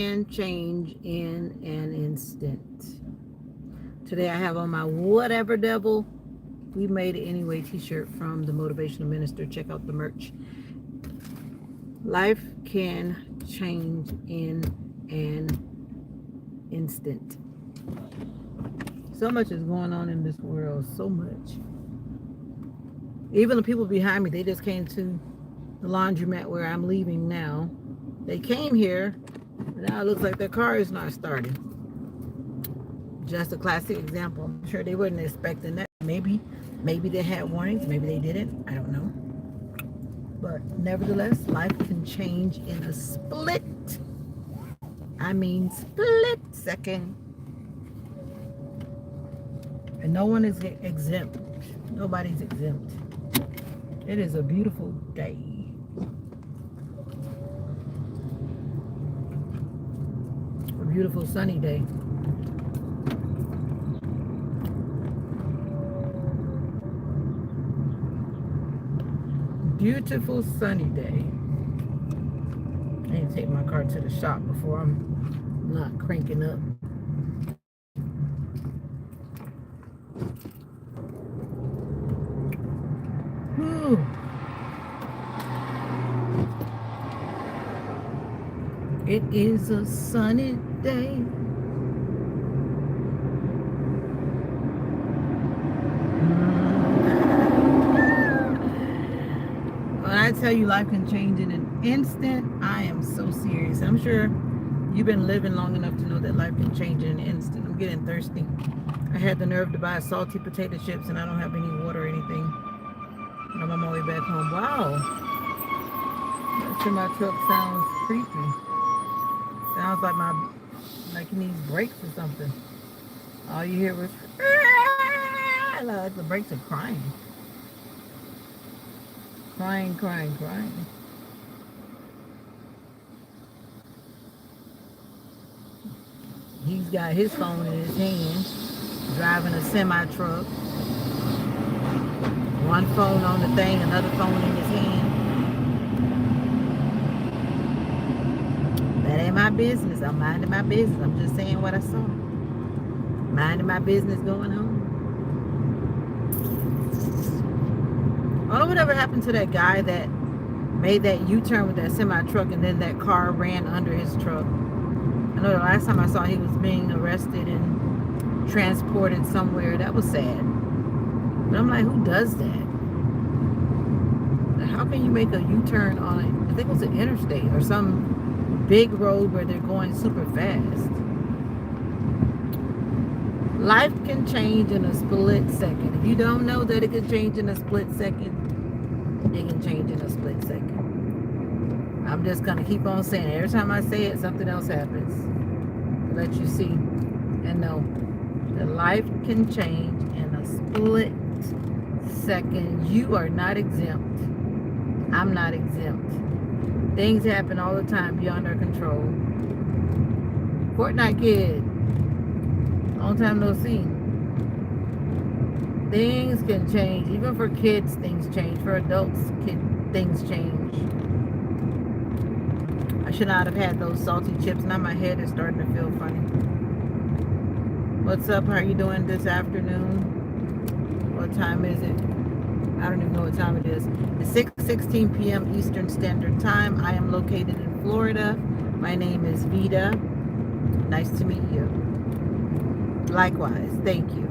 can change in an instant. Today I have on my Whatever Devil, We Made It Anyway t-shirt from the Motivational Minister. Check out the merch. Life can change in an instant. So much is going on in this world. So much. Even the people behind me, they just came to the laundromat where I'm leaving now. They came here. Now it looks like their car is not starting. Just a classic example. I'm sure they weren't expecting that. Maybe they had warnings. Maybe they didn't. I don't know. But nevertheless, life can change in a split. I mean split second. And no one is exempt. Nobody's exempt. It is a beautiful day. A beautiful sunny day. Beautiful sunny day. I need to take my car to the shop before I'm not cranking up. Whew. It is a sunny day. When I tell you life can change in an instant, I am so serious. I'm sure you've been living long enough to know that life can change in an instant. I'm getting thirsty. I had the nerve to buy salty potato chips and I don't have any water or anything. And I'm on my way back home. Wow. That semi truck sounds creepy. Sounds like it needs brakes or something. All you hear was like the brakes are crying. Crying. He's got his phone in his hand, driving a semi truck. One phone on the thing, another phone in his hand. That ain't my business. I'm minding my business. I'm just saying what I saw. Minding my business going home. I don't know whatever happened to that guy that made that U-turn with that semi-truck and then that car ran under his truck. I know the last time I saw he was being arrested and transported somewhere. That was sad. But I'm like, who does that? How can you make a U-turn on, I think it was an interstate or some big road where they're going super fast? Life can change in a split second. If you don't know that it can change in a split second, it can change in a split second. I'm just going to keep on saying it. Every time I say it, something else happens. To let you see and know that life can change in a split second. You are not exempt. I'm not exempt. Things happen all the time beyond our control. Fortnite kid. Long time no see. Things can change. Even for kids, things change. For adults, things change. I should not have had those salty chips. Now my head is starting to feel funny. What's up? How are you doing this afternoon? What time is it? I don't even know what time it is. It's 6:16 p.m. Eastern Standard Time. I am located in Florida. My name is Veda. Nice to meet you. Likewise. Thank you.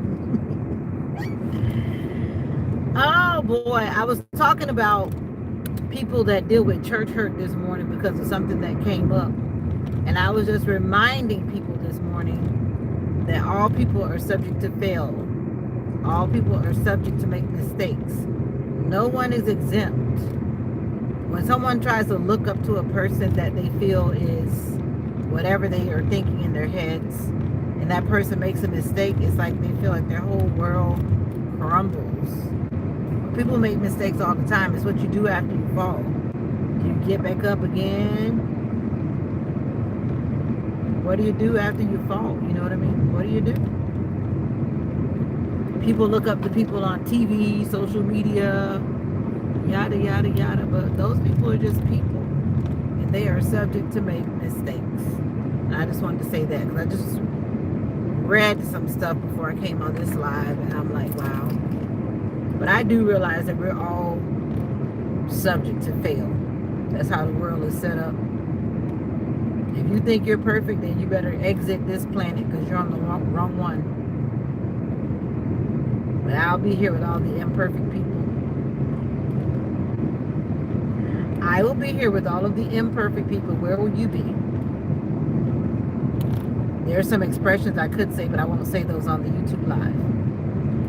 Oh boy, I was talking about people that deal with church hurt this morning because of something that came up. And I was just reminding people this morning that all people are subject to fail. All people are subject to make mistakes. No one is exempt. When someone tries to look up to a person that they feel is whatever they are thinking in their heads, and that person makes a mistake, it's like they feel like their whole world crumbles. People make mistakes all the time. It's what you do after you fall. You get back up again. What do you do after you fall? You know what I mean? What do you do? People look up to people on TV, social media, yada, yada, yada. But those people are just people. And they are subject to make mistakes. just wanted to say that because I just read some stuff before I came on this live, and I'm like, wow. But I do realize that we're all subject to fail. That's how the world is set up. If you think you're perfect, then you better exit this planet because you're on the wrong one. But I'll be here with all the imperfect people. I will be here with all of the imperfect people. Where will you be? There are some expressions I could say, but I won't say those on the YouTube live.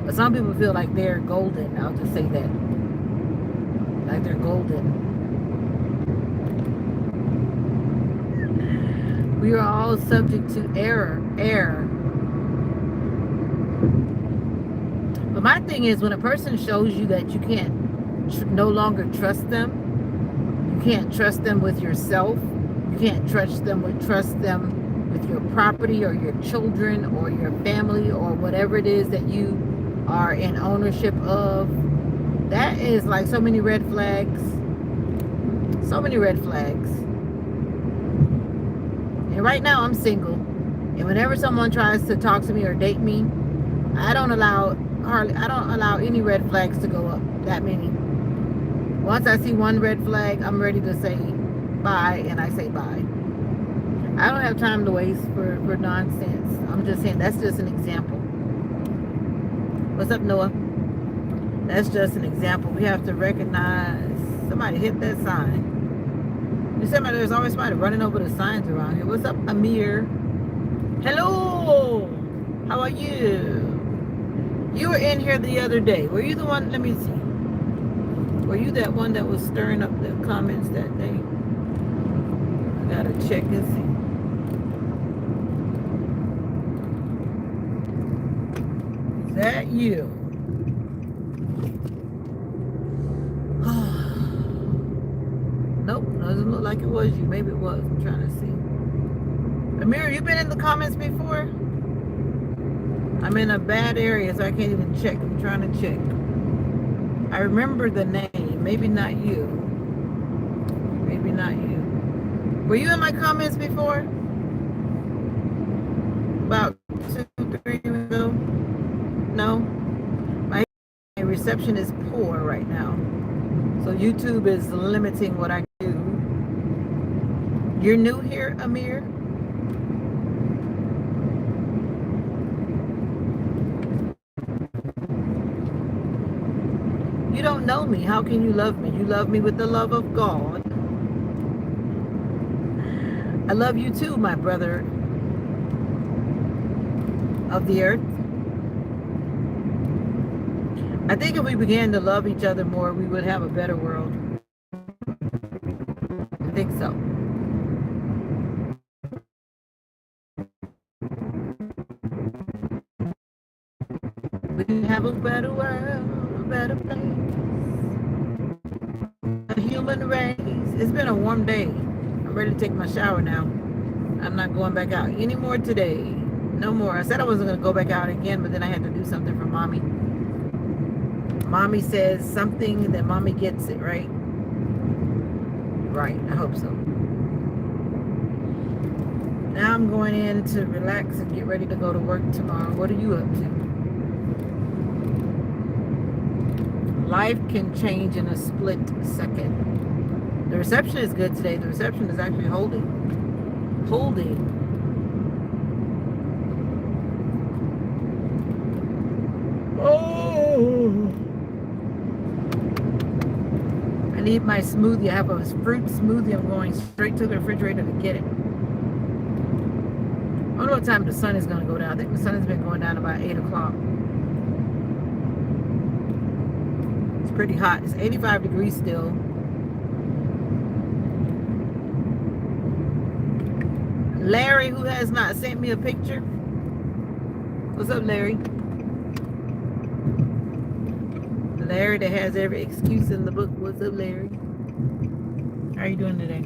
But some people feel like they're golden. I'll just say that. Like they're golden. We are all subject to error. But my thing is, when a person shows you that you can't no longer trust them, you can't trust them with yourself, you can't trust them with your property or your children or your family or whatever it is that you are in ownership of, that is like so many red flags. So many red flags. And right now I'm single, and whenever someone tries to talk to me or date me, I don't allow any red flags to go up. That many. Once I see one red flag, I'm ready to say bye, and I say bye. I don't have time to waste for nonsense. I'm just saying, that's just an example. What's up, Noah? That's just an example. We have to recognize. Somebody hit that sign. There's always somebody running over the signs around here. What's up, Amir? Hello. How are you? You were in here the other day. Were you the one? Let me see. Were you that one that was stirring up the comments that day? I gotta check and see. Is that you? Nope, doesn't look like it was you. Maybe it was. I'm trying to see. Amir, you been in the comments before? I'm in a bad area, so I can't even check. I'm trying to check. I remember the name. Maybe not you. Maybe not you. Were you in my comments before? About 2-3 years ago? No? My reception is poor right now. So YouTube is limiting what I do. You're new here, Amir? You don't know me. How can you love me? You love me with the love of God. I love you too, my brother of the earth. I think if we began to love each other more, we would have a better world. I think so. We have a better world, a better place. A human race. It's been a warm day. I'm ready to take my shower now. I'm not going back out anymore today. No more. I said I wasn't going to go back out again, but then I had to do something for mommy. Mommy says something, then mommy gets it, right? Right, I hope so. Now I'm going in to relax and get ready to go to work tomorrow. What are you up to? Life can change in a split second. The reception is good today. The reception is actually holding. Oh! I need my smoothie. I have a fruit smoothie. I'm going straight to the refrigerator to get it. I don't know what time the sun is going to go down. I think the sun has been going down about 8 o'clock. It's pretty hot. It's 85 degrees still. Larry, who has not sent me a picture. What's up, Larry? Larry that has every excuse in the book. What's up, Larry? How are you doing today?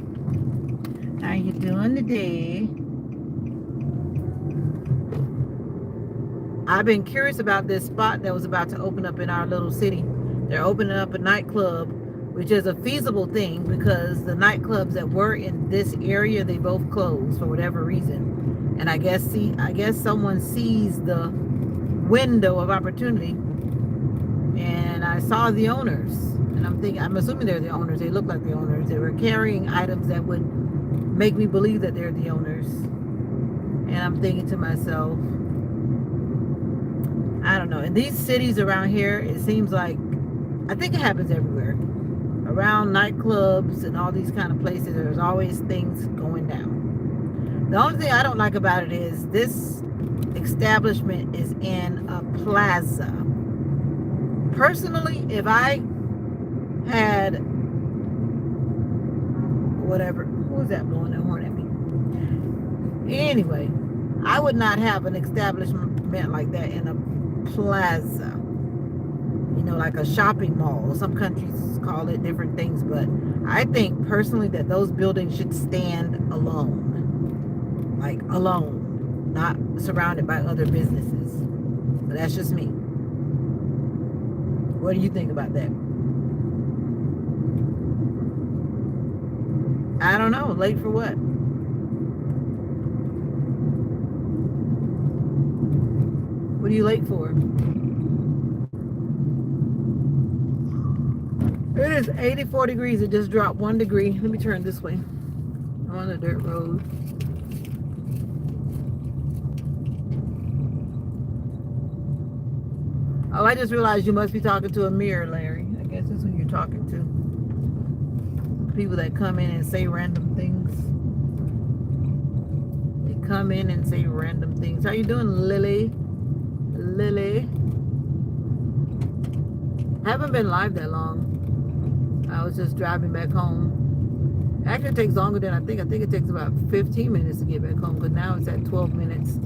How are you doing today? I've been curious about this spot that was about to open up in our little city. They're opening up a nightclub, which is a feasible thing because the nightclubs that were in this area, they both closed for whatever reason. And I guess someone sees the window of opportunity, and I saw the owners, and I'm assuming they're the owners. They look like the owners. They were carrying items that would make me believe that they're the owners. And I'm thinking to myself, I don't know. In these cities around here, it seems like, I think it happens everywhere. Around nightclubs and all these kind of places, there's always things going down. The only thing I don't like about it is this establishment is in a plaza. Personally, if I had whatever, who was that blowing that horn at me? Anyway, I would not have an establishment like that in a plaza. You know, like a shopping mall. Some countries call it different things, but I think personally that those buildings should stand alone. Like alone, not surrounded by other businesses. But that's just me. What do you think about that? I don't know. Late for what? What are you late for? It is 84 degrees. It just dropped 1 degree. Let me turn this way. I'm on a dirt road. Oh, I just realized you must be talking to a mirror, Larry. I guess that's who you're talking to. People that come in and say random things. They come in and say random things. How you doing, Lily? Lily? I haven't been live that long. I was just driving back home. Actually, it takes longer than I think. I think it takes about 15 minutes to get back home, because now it's at 12 minutes.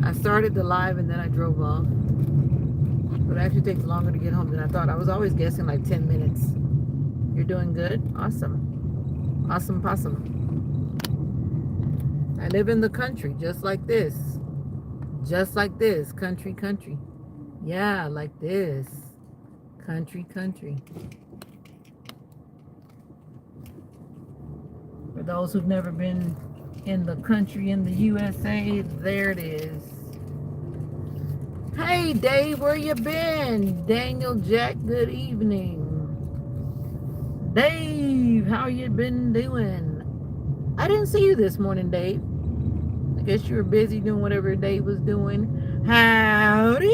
I started the live and then I drove off. But it actually takes longer to get home than I thought. I was always guessing like 10 minutes. You're doing good? Awesome. Awesome possum. I live in the country, just like this. Just like this. Country, country. Yeah, like this. Country, country. For those who've never been in the country in the USA, there it is. Hey Dave, where you been? Daniel Jack, good evening. Dave, how you been doing? I didn't see you this morning, Dave. I guess you were busy doing whatever Dave was doing. Howdy!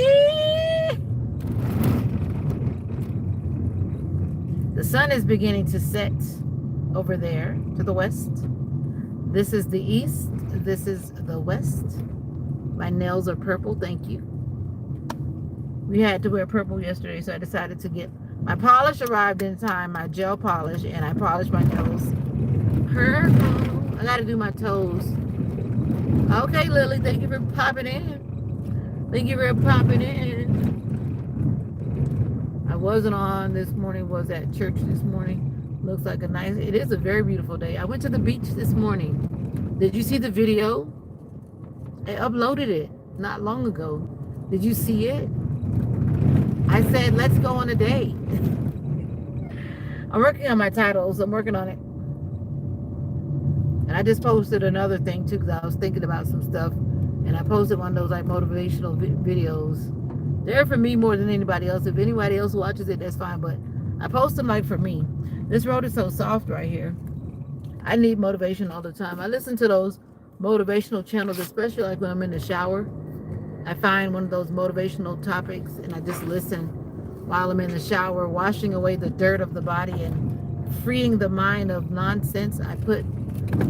The sun is beginning to set over there to the west. This is the east. This is the west. My nails are purple, thank you. We had to wear purple yesterday, so I decided to get my polish. Arrived in time, my gel polish, and I polished my nails. Purple. I gotta do my toes. Okay, Lily, thank you for popping in. Thank you for popping in. I wasn't on this morning, was at church this morning. Looks like it is a very beautiful day. I went to the beach this morning. Did you see the video? I uploaded it not long ago. Did you see it? I said, let's go on a date. I'm working on my titles. I'm working on it. And I just posted another thing too, because I was thinking about some stuff. And I posted one of those like motivational videos. They're for me more than anybody else. If anybody else watches it, that's fine. But I post them like for me. This road is so soft right here. I need motivation all the time. I listen to those motivational channels, especially like when I'm in the shower. I find one of those motivational topics and I just listen while I'm in the shower, washing away the dirt of the body and freeing the mind of nonsense. I put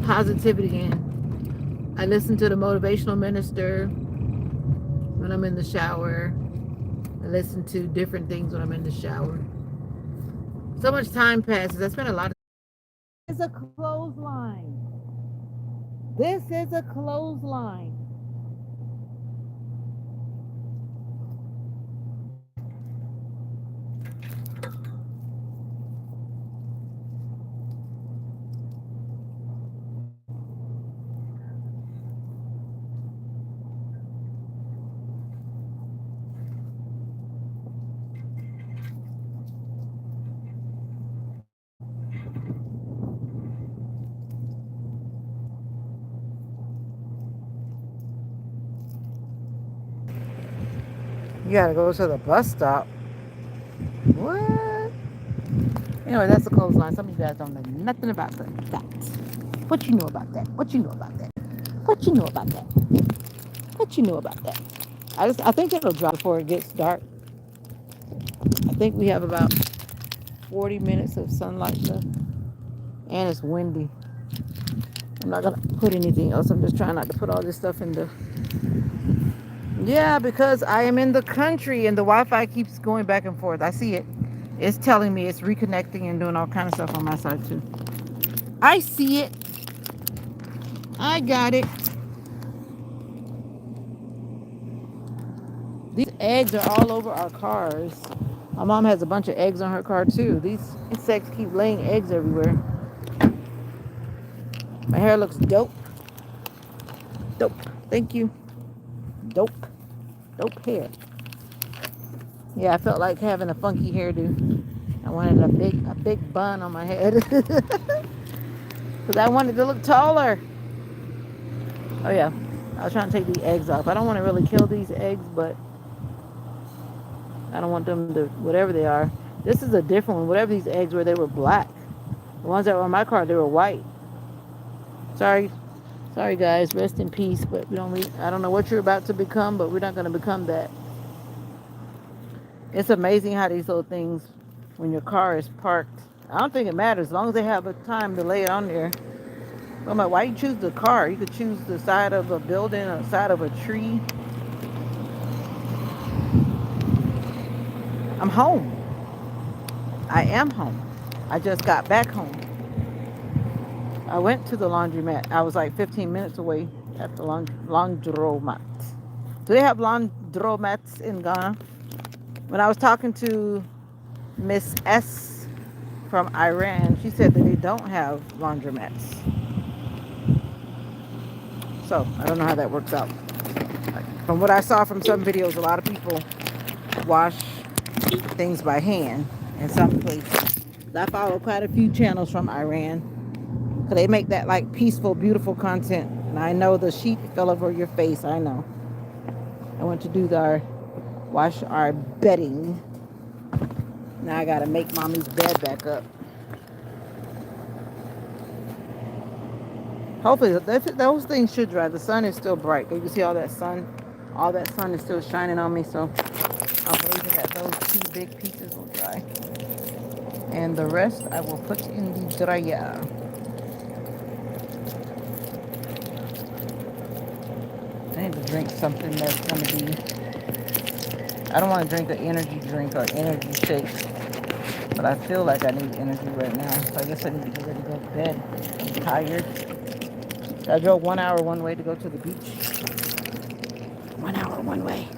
positivity in. I listen to the motivational minister when I'm in the shower. I listen to different things when I'm in the shower. So much time passes. I spend a lot of. This is a clothesline. This is a clothesline. You gotta go to the bus stop. What? Anyway, that's the clothesline. Some of you guys don't know nothing about that. What you know about that? What you know about that? What you know about that? What you know about that? I think it'll drop before it gets dark. I think we have about 40 minutes of sunlight left. And it's windy. I'm not gonna put anything else. I'm just trying not to put all this stuff in the. Yeah, because I am in the country and the Wi-Fi keeps going back and forth. I see it. It's telling me it's reconnecting and doing all kind of stuff on my side too. I see it. I got it. These eggs are all over our cars. My mom has a bunch of eggs on her car too. These insects keep laying eggs everywhere. My hair looks dope. Dope. Thank you. Dope. Dope hair. Yeah, I felt like having a funky hairdo. I wanted a big bun on my head. Because I wanted to look taller. Oh yeah. I was trying to take the eggs off. I don't want to really kill these eggs, but I don't want them to, whatever they are. This is a different one. Whatever these eggs were, they were black. The ones that were on my car, they were white. Sorry. Sorry guys, rest in peace. But I don't know what you're about to become, but we're not going to become that. It's amazing how these little things, when your car is parked, I don't think it matters as long as they have a time to lay it on there. I'm like, why you choose the car? You could choose the side of a building or the side of a tree. I'm home. I am home. I just got back home. I went to the laundromat. I was like 15 minutes away at the laundromat. Do they have laundromats in Ghana? When I was talking to Miss S from Iran, she said that they don't have laundromats. So I don't know how that works out. From what I saw from some videos, a lot of people wash things by hand in some places. I follow quite a few channels from Iran. Cause they make that like peaceful, beautiful content. And I know the sheet fell over your face. I know. I went to wash our bedding. Now I gotta make mommy's bed back up. Hopefully those things should dry. The sun is still bright. You can see all that sun. All that sun is still shining on me. So I'm believing that those two big pieces will dry. And the rest I will put in the dryer. I need to drink something that's going to be... I don't want to drink an energy drink or energy shake. But I feel like I need energy right now. So I guess I need to get ready to go to bed. I'm tired. I drove 1 hour one way to go to the beach. 1 hour one way.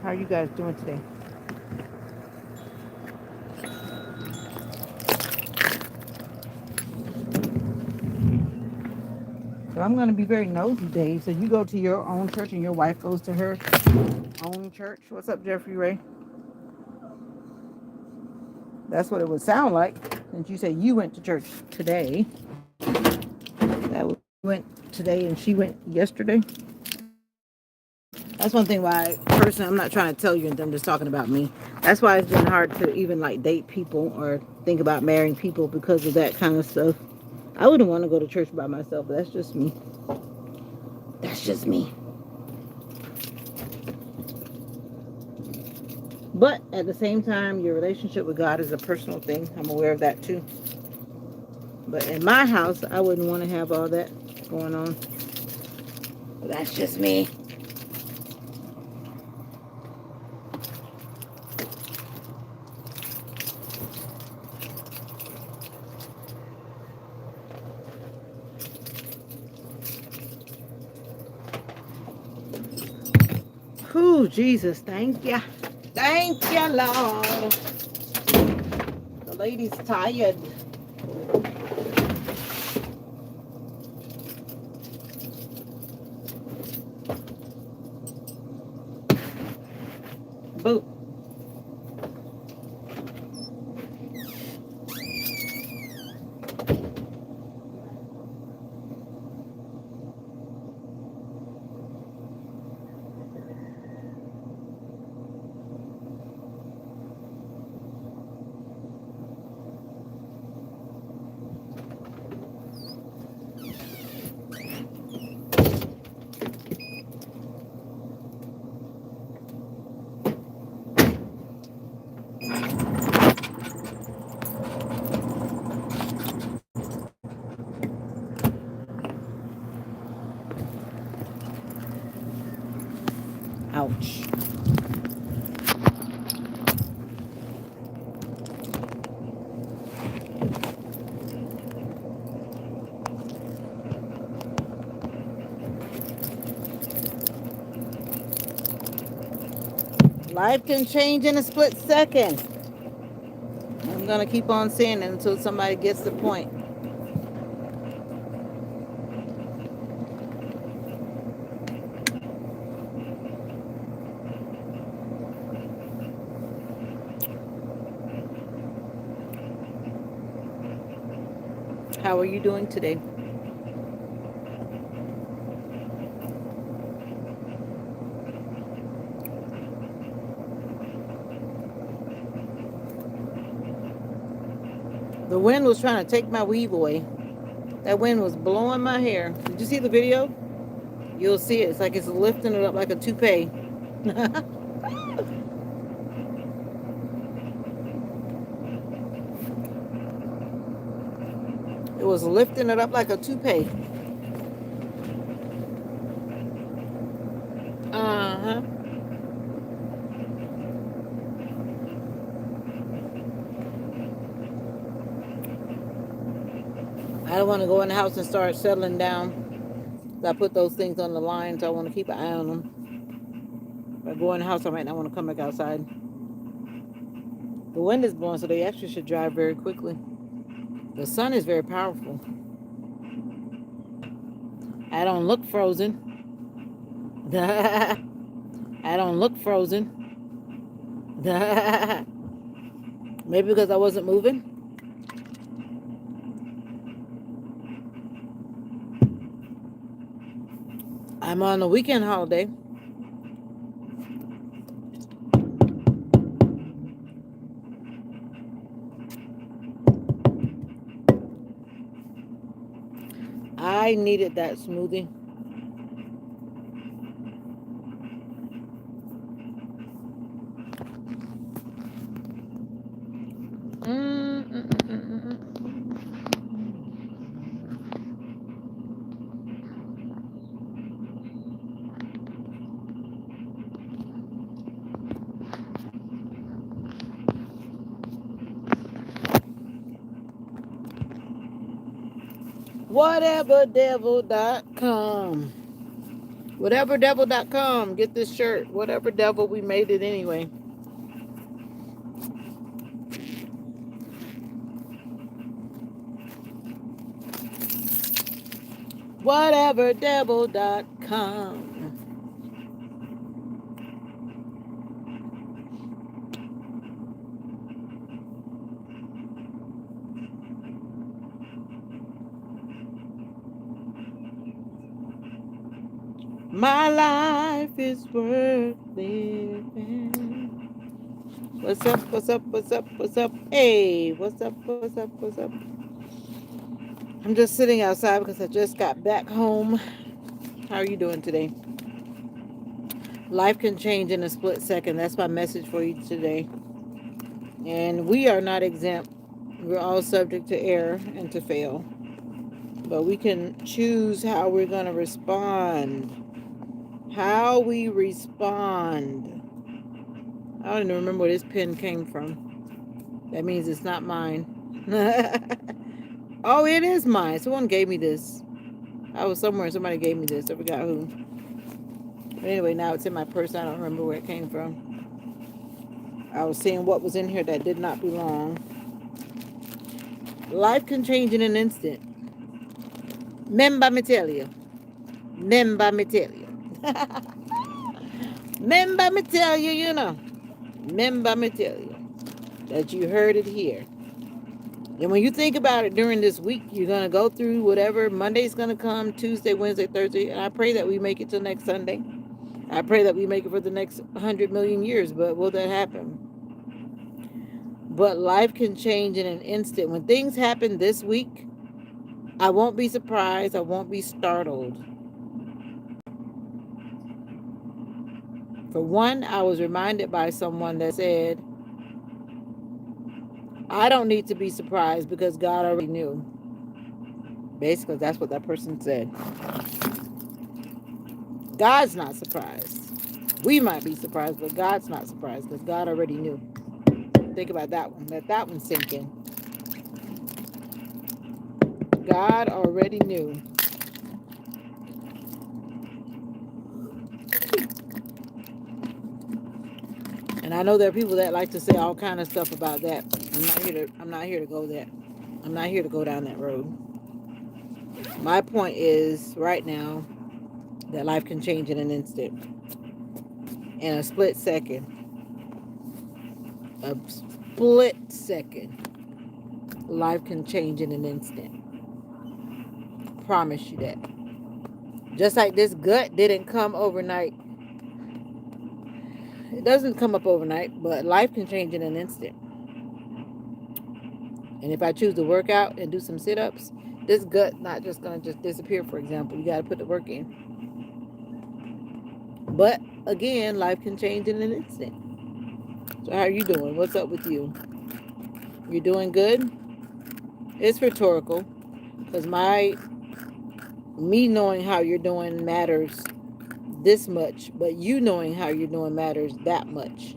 How are you guys doing today? So I'm going to be very nosy, Dave. So you go to your own church and your wife goes to her own church. What's up, Jeffrey Ray? That's what it would sound like. Since you say you went to church today. That was, you went today and she went yesterday. That's one thing why, personally, I'm not trying to tell you and I'm just talking about me. That's why it's been hard to even like date people or think about marrying people because of that kind of stuff. I wouldn't want to go to church by myself, but that's just me. That's just me. But at the same time, your relationship with God is a personal thing. I'm aware of that too. But in my house, I wouldn't want to have all that going on. But that's just me. Ooh, Jesus, thank you. Thank you, Lord. The lady's tired. Boo. Ouch. Life can change in a split second. I'm going to keep on saying it until somebody gets the point. How are you doing today? The wind was trying to take my weave away. That wind was blowing my hair. Did you see the video? You'll see it. It's like it's lifting it up like a toupee. It was lifting it up like a toupee. Uh-huh. I don't want to go in the house and start settling down. I put those things on the line, so I want to keep an eye on them. If I go in the house, I might not want to come back outside. The wind is blowing, so they actually should drive very quickly. The sun is very powerful. I don't look frozen. I don't look frozen. Maybe because I wasn't moving. I'm on a weekend holiday. I needed that smoothie. Whateverdevil.com. Whateverdevil.com. Get this shirt. Whatever devil, we made it anyway. Whateverdevil.com. My life is worth living. What's up? What's up? What's up? What's up? Hey, what's up? What's up? What's up? I'm just sitting outside because I just got back home. How are you doing today? Life can change in a split second. That's my message for you today. And we are not exempt. We're all subject to error and to fail. But we can choose how we're going to respond. How we respond. I don't even remember where this pen came from. That means it's not mine. Oh, it is mine. Someone gave me this. I was somewhere. Somebody gave me this. I forgot who. But anyway, now it's in my purse. I don't remember where it came from. I was seeing what was in here that did not belong. Life can change in an instant. Remember me tell you. Remember me tell you. Remember me tell you, you know. Remember me tell you that you heard it here. And when you think about it during this week, you're going to go through whatever. Monday's going to come, Tuesday, Wednesday, Thursday. And I pray that we make it till next Sunday. I pray that we make it for the next 100 million years. But will that happen? But life can change in an instant. When things happen this week, I won't be surprised. I won't be startled. For one, I was reminded by someone that said, I don't need to be surprised because God already knew. Basically, that's what that person said. God's not surprised. We might be surprised, but God's not surprised because God already knew. Think about that one. Let that one sink in. God already knew. And I know there are people that like to say all kind of stuff about that. I'm not here to go that. I'm not here to go down that road. My point is right now that life can change in an instant. In a split second. A split second. Life can change in an instant. Promise you that. Just like this gut didn't come overnight. It doesn't come up overnight, but life can change in an instant. And if I choose to work out and do some sit-ups, this gut not just gonna just disappear, for example. You gotta put the work in. But again, life can change in an instant. So how are you doing? What's up with you? You doing good? It's rhetorical. Because me knowing how you're doing matters this much, but you knowing how you're doing matters that much.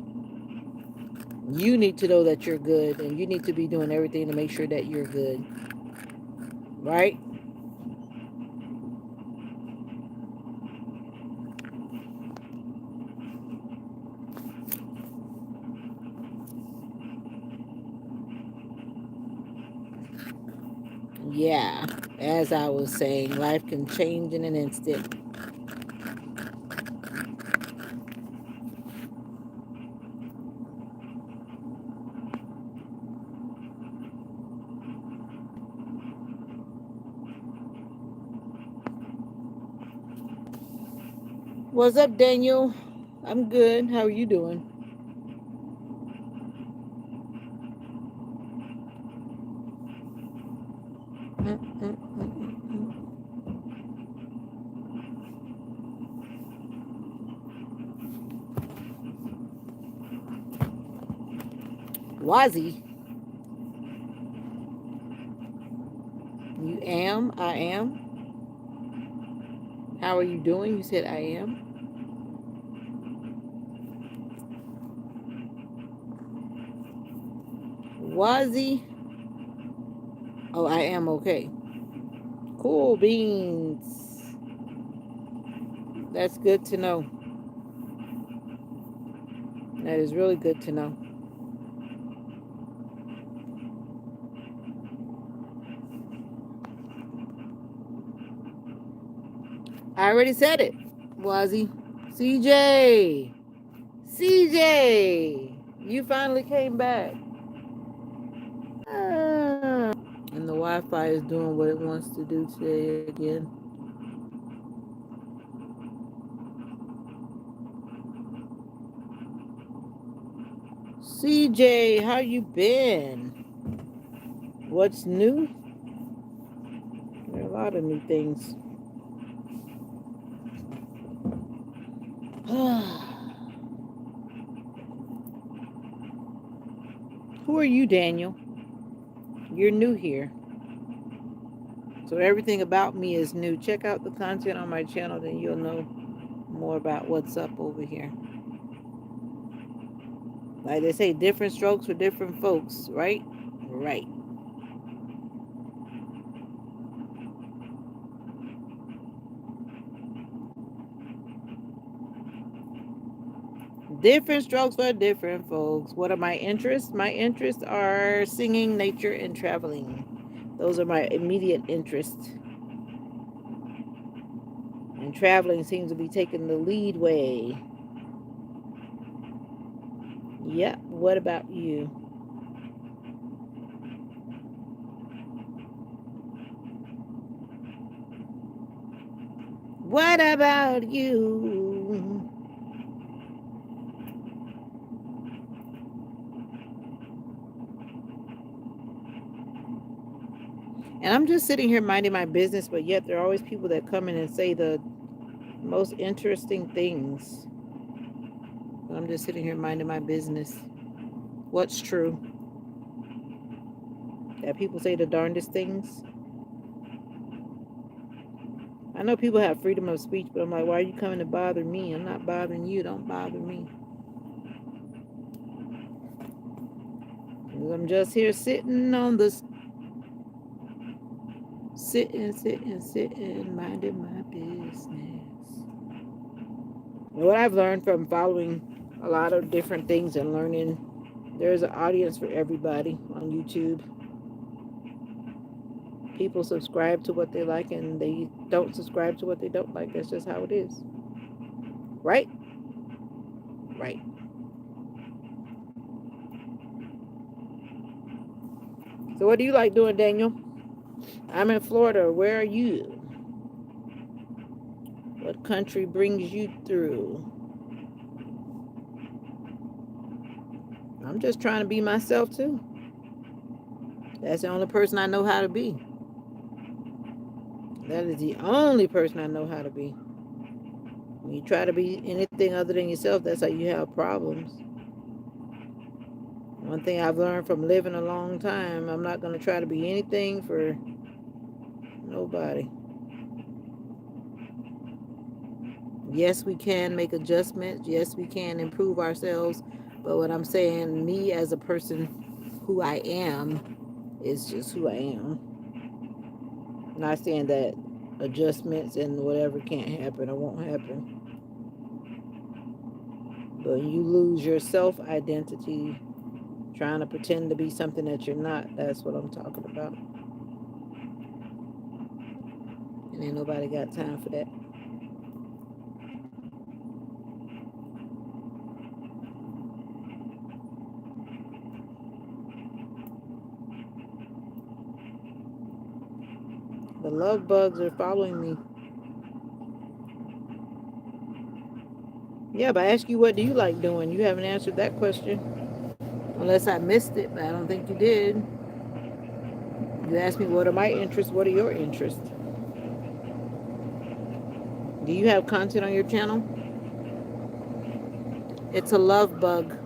You need to know that you're good, and you need to be doing everything to make sure that you're good. Right? Yeah. As I was saying, life can change in an instant. What's up, Daniel? I'm good. How are you doing? Wazzy. You am? I am? How are you doing? You said I am? Wazzy. Oh, I am okay. Cool beans. That's good to know. That is really good to know. I already said it, Wazzy. CJ. CJ. You finally came back. Ah. And the Wi-Fi is doing what it wants to do today again. CJ, how you been? What's new? There are a lot of new things. Who are you, Daniel? You're new here. So everything about me is new. Check out the content on my channel, then you'll know more about what's up over here. Like they say, different strokes for different folks, right? Right. Different strokes for different folks. What are my interests? My interests are singing, nature, and traveling. Those are my immediate interests. And traveling seems to be taking the lead way. Yep. What about you? What about you? And I'm just sitting here minding my business, but yet there are always people that come in and say the most interesting things. I'm just sitting here minding my business. What's true? That people say the darndest things. I know people have freedom of speech, but I'm like, why are you coming to bother me? I'm not bothering you. Don't bother me. I'm just here sitting on the sitting, minding my business. What I've learned from following a lot of different things and learning, there's an audience for everybody on YouTube. People subscribe to what they like and they don't subscribe to what they don't like. That's just how it is. Right? Right. So what do you like doing, Daniel? I'm in Florida. Where are you? What country brings you through? I'm just trying to be myself too. That's the only person I know how to be. That is the only person I know how to be. When you try to be anything other than yourself, that's how you have problems. One thing I've learned from living a long time, I'm not going to try to be anything for nobody. Yes, we can make adjustments. Yes, we can improve ourselves. But what I'm saying, me as a person, who I am, is just who I am. I'm not saying that adjustments and whatever can't happen or won't happen. But you lose your self-identity trying to pretend to be something that you're not. That's what I'm talking about. And ain't nobody got time for that. The love bugs are following me. Yeah, but I ask you, what do you like doing? You haven't answered that question. Unless I missed it, but I don't think you did. You asked me, what are my interests? What are your interests? Do you have content on your channel? It's a love bug.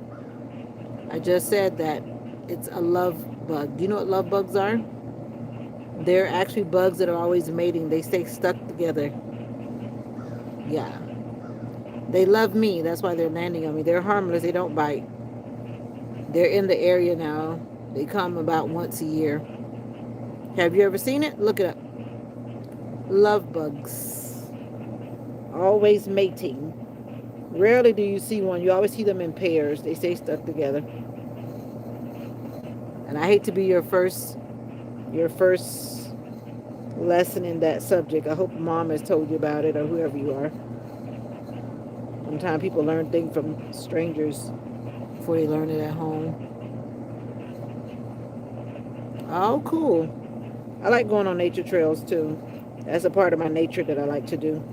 I just said that. It's a love bug. Do you know what love bugs are? They're actually bugs that are always mating. They stay stuck together. Yeah. They love me. That's why they're landing on me. They're harmless. They don't bite. They're in the area now. They come about once a year. Have you ever seen it? Look it up. Love bugs. Always mating. Rarely do you see one. You always see them in pairs. They stay stuck together. And I hate to be your first lesson in that subject. I hope mom has told you about it or whoever you are. Sometimes people learn things from strangers before they learn it at home. Oh, cool. I like going on nature trails too. That's a part of my nature that I like to do.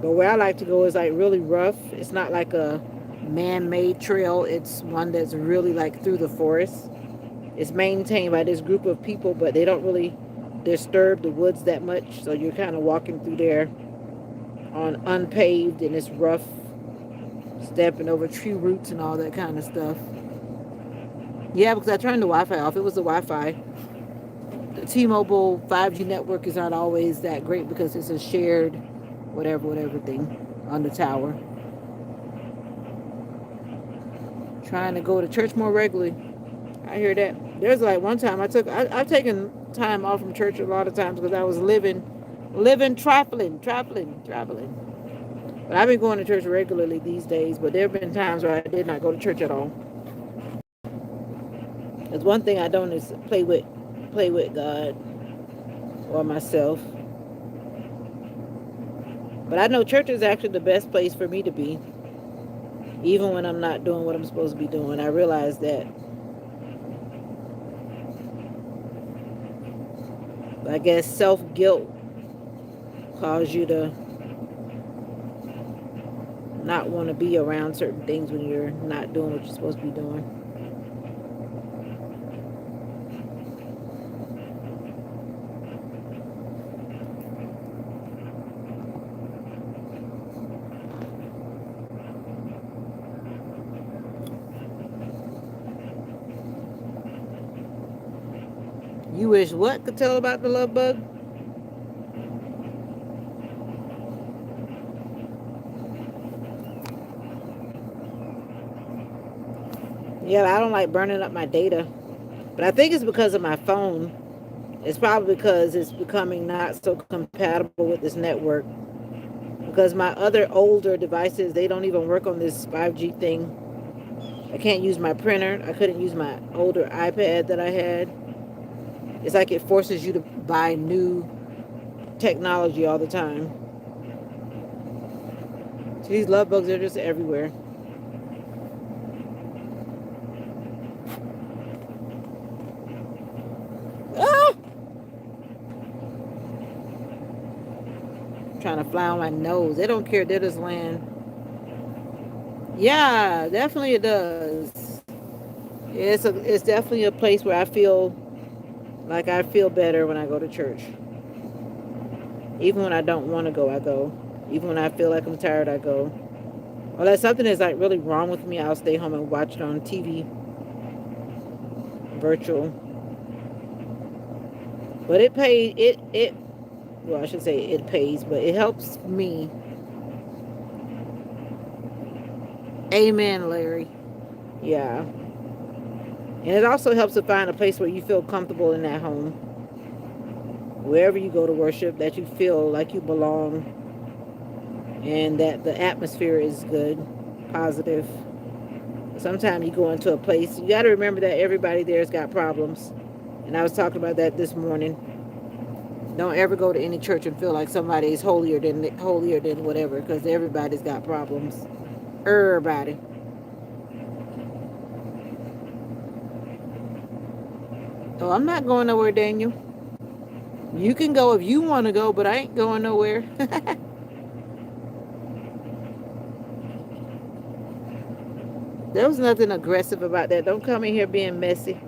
But where I like to go is like really rough. It's not like a man-made trail. It's one that's really like through the forest. It's maintained by this group of people, but they don't really disturb the woods that much. So you're kind of walking through there on unpaved, and it's rough, stepping over tree roots and all that kind of stuff. Yeah, because I turned the Wi-Fi off. It was the Wi-Fi. The T-Mobile 5G network is not always that great because it's a shared whatever thing on the tower. Trying to go to church more regularly. I hear that. There's like one time I've taken time off from church a lot of times because I was traveling. But I've been going to church regularly these days, but there have been times where I did not go to church at all. There's one thing I don't is play with God or myself. But I know church is actually the best place for me to be. Even when I'm not doing what I'm supposed to be doing, I realize that. I guess self-guilt causes you to not want to be around certain things when you're not doing what you're supposed to be doing. You wish what could tell about the love bug? Yeah, I don't like burning up my data. But I think it's because of my phone. It's probably because it's becoming not so compatible with this network. Because my other older devices, they don't even work on this 5G thing. I can't use my printer. I couldn't use my older iPad that I had. It's like it forces you to buy new technology all the time. So these love bugs are just everywhere. Ah! Trying to fly on my nose. They don't care. They just land. Yeah, definitely it does. It's definitely a place where I feel like I feel better when I go to church. Even when I don't want to go, I go. Even when I feel like I'm tired, I go. Unless something is like really wrong with me, I'll stay home and watch it on TV, virtual. But it pays. It well, I should say it pays, but it helps me. Amen, Larry. Yeah, and it also helps to find a place where you feel comfortable in that home, wherever you go to worship, that you feel like you belong, and that the atmosphere is good, positive. Sometimes you go into a place, you got to remember that everybody there's got problems. And I was talking about that this morning. Don't ever go to any church and feel like somebody is holier than whatever, because everybody's got problems. Everybody. Oh, I'm not going nowhere, Daniel. You can go if you want to go, but I ain't going nowhere. There was nothing aggressive about that. Don't come in here being messy.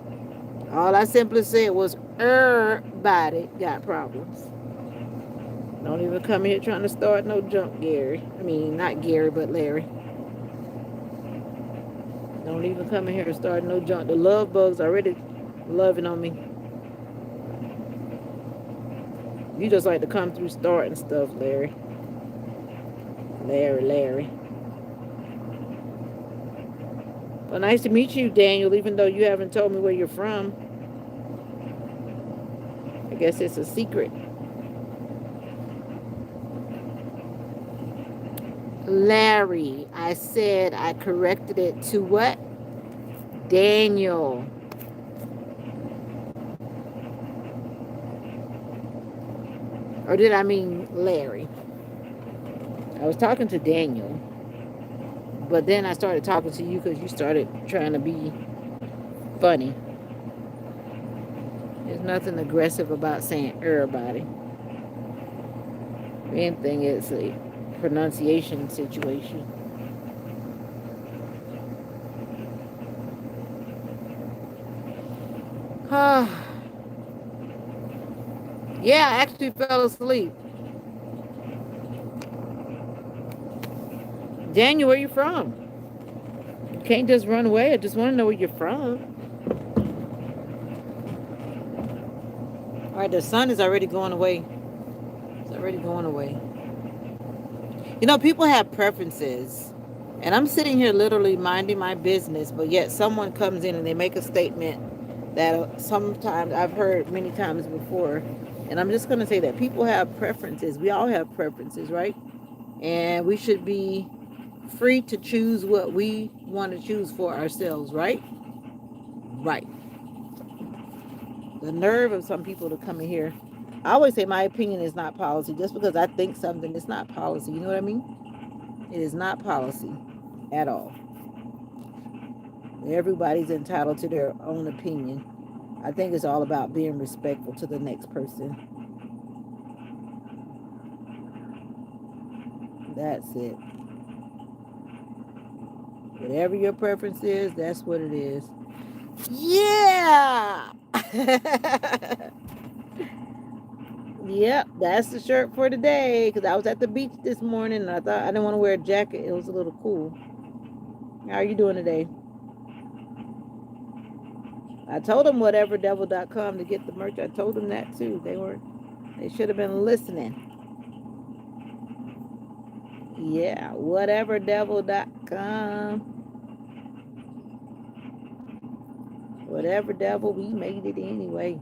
All I simply said was everybody got problems. Don't even come here trying to start no junk, Gary. I mean, not Gary, but Larry. Don't even come in here and start no junk. The love bugs already loving on me. You just like to come through starting stuff, Larry. Larry. Well, nice to meet you, Daniel, even though you haven't told me where you're from. I guess it's a secret. Larry. I said I corrected it to what? Daniel. Or did I mean Larry? I was talking to Daniel, but then I started talking to you because you started trying to be funny. There's nothing aggressive about saying everybody. Main thing is a pronunciation situation. Yeah, I actually fell asleep. Daniel, where you from? You can't just run away. I just want to know where you're from. All right, the sun is already going away. It's already going away. You know, people have preferences. And I'm sitting here literally minding my business, but yet someone comes in and they make a statement that sometimes I've heard many times before. And I'm just going to say that people have preferences. We all have preferences, right? And we should be free to choose what we want to choose for ourselves, right? Right. The nerve of some people to come in here. I always say my opinion is not policy. Just because I think something, it's not policy. You know what I mean? It is not policy at all. Everybody's entitled to their own opinion. I think it's all about being respectful to the next person. That's it. Whatever your preference is, that's what it is. Yeah. Yep, that's the shirt for today. Because I was at the beach this morning and I thought I didn't want to wear a jacket. It was a little cool. How are you doing today? I told them whateverdevil.com to get the merch. I told them that too. They should have been listening. Yeah, whateverdevil.com. Whatever, devil, we made it anyway.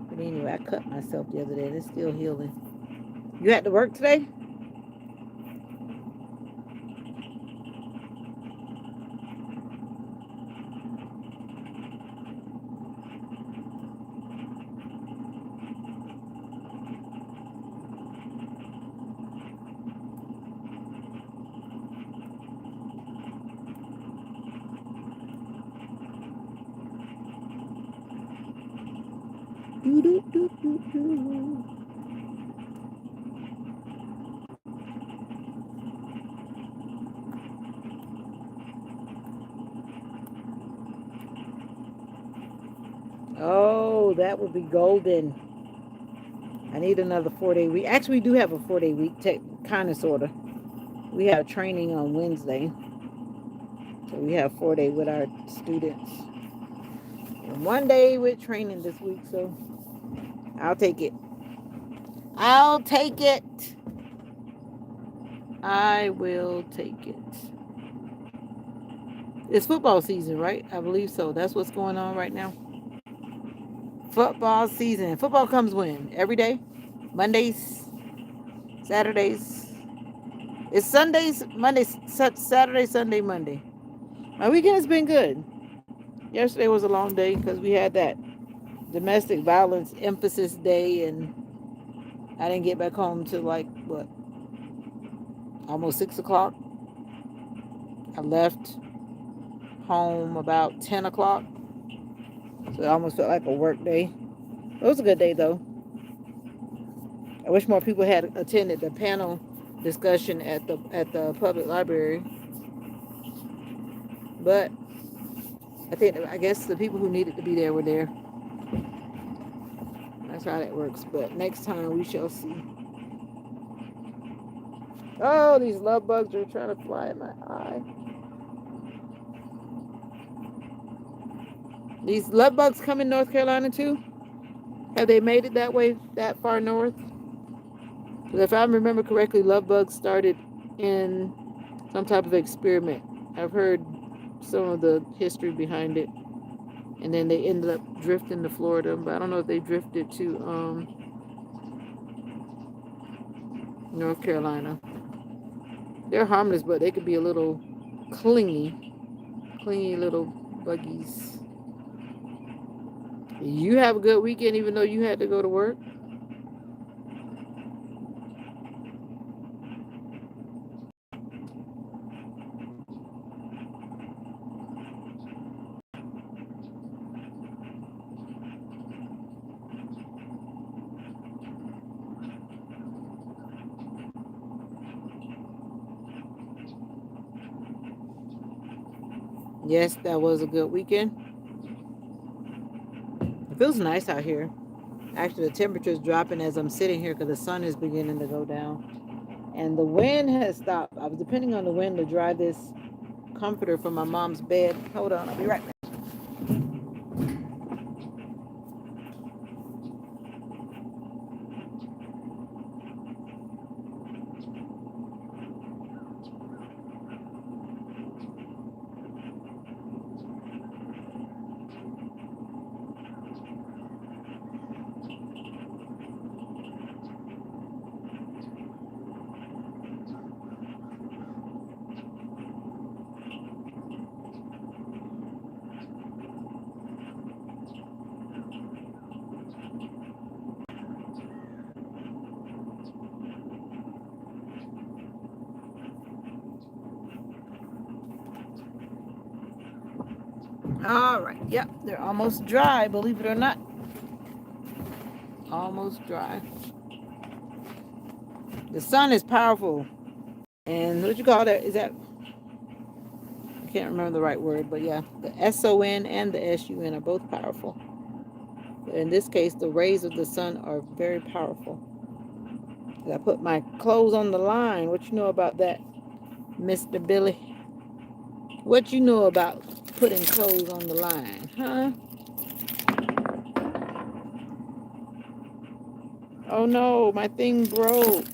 But anyway, I cut myself the other day and it's still healing. You had to work today? Do, do, do, do, do. Oh, that would be golden. I need another 4-day week. Actually, we do have a 4-day week, kind of, sort of. We have training on Wednesday. So we have 4-day with our students. And 1 day with training this week. So I'll take it. I'll take it. I will take it. It's football season, right? I believe so. That's what's going on right now. Football season. Football comes when? Every day? Mondays, Saturdays. It's Sundays, Mondays, Saturday, Sunday, Monday. My weekend has been good. Yesterday was a long day because we had that domestic violence emphasis day, and I didn't get back home till like, what, almost 6 o'clock. I left home about 10 o'clock. So it almost felt like a work day. It was a good day, though. I wish more people had attended the panel discussion at the public library. But I guess the people who needed to be there were there. That's how that works. But next time we shall see. Oh, these love bugs are trying to fly in my eye. These love bugs come in North Carolina too? Have they made it that way, that far north? Because if I remember correctly, love bugs started in some type of experiment. I've heard some of the history behind it. And then they ended up drifting to Florida. But I don't know if they drifted to North Carolina. They're harmless, but they could be a little clingy little buggies. You have a good weekend even though you had to go to work? Yes, that was a good weekend. It feels nice out here. Actually, the temperature is dropping as I'm sitting here because the sun is beginning to go down. And the wind has stopped. I was depending on the wind to dry this comforter from my mom's bed. Hold on, I'll be right back. All right. Yep, they're almost dry, believe it or not. Almost dry. The sun is powerful. And what you call that? Is that, I can't remember the right word, but yeah, the SON and the SUN are both powerful. But in this case, the rays of the sun are very powerful. I put my clothes on the line. What you know about that, Mr. Billy? What you know about putting clothes on the line, huh? Oh no, my thing broke.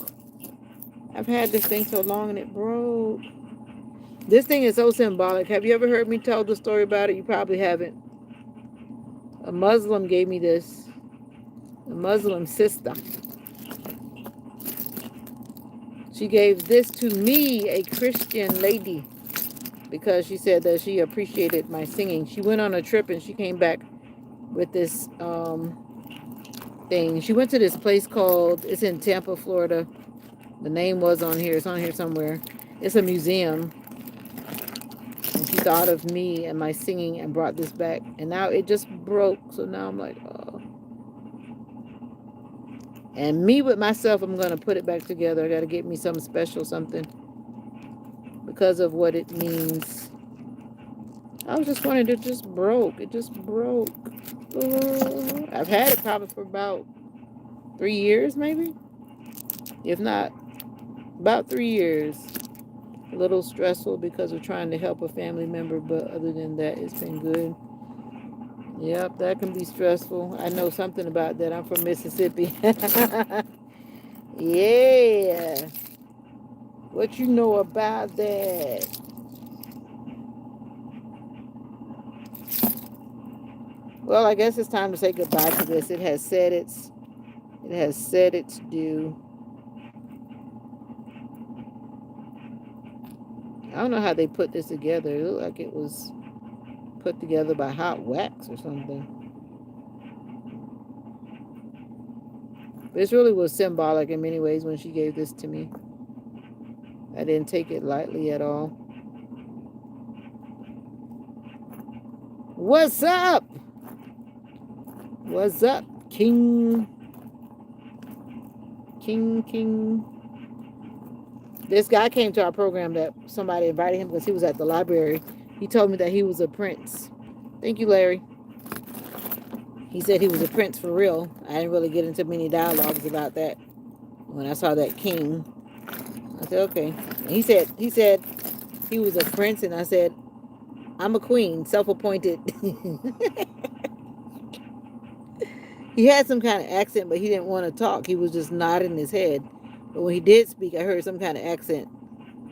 I've had this thing so long and it broke. This thing is so symbolic. Have you ever heard me tell the story about it? You probably haven't. A Muslim gave me this. A Muslim sister. She gave this to me, a Christian lady, because she said that she appreciated my singing. She went on a trip and she came back with this thing. She went to this place called, it's in Tampa, Florida. The name was on here. It's on here somewhere. It's a museum. And she thought of me and my singing and brought this back. And now it just broke. So now I'm like, oh. And me with myself, I'm going to put it back together. I got to get me something special, something. Because of what it means. I was just wondering, it just broke. It just broke. Oh. I've had it probably for about 3 years, maybe. If not, about 3 years. A little stressful because of trying to help a family member, but other than that, it's been good. Yep, that can be stressful. I know something about that. I'm from Mississippi. Yeah. What you know about that? Well, I guess it's time to say goodbye to this. It has said its due. I don't know how they put this together. It looked like it was put together by hot wax or something. This really was symbolic in many ways when she gave this to me. I didn't take it lightly at all. What's up? What's up, King? King. This guy came to our program that somebody invited him because he was at the library. He told me that he was a prince. Thank you, Larry. He said he was a prince for real. I didn't really get into many dialogues about that when I saw that king. I said, okay. And he said he was a prince, and I said, I'm a queen, self-appointed. He had some kind of accent, but he didn't want to talk. He was just nodding his head. But when he did speak, I heard some kind of accent.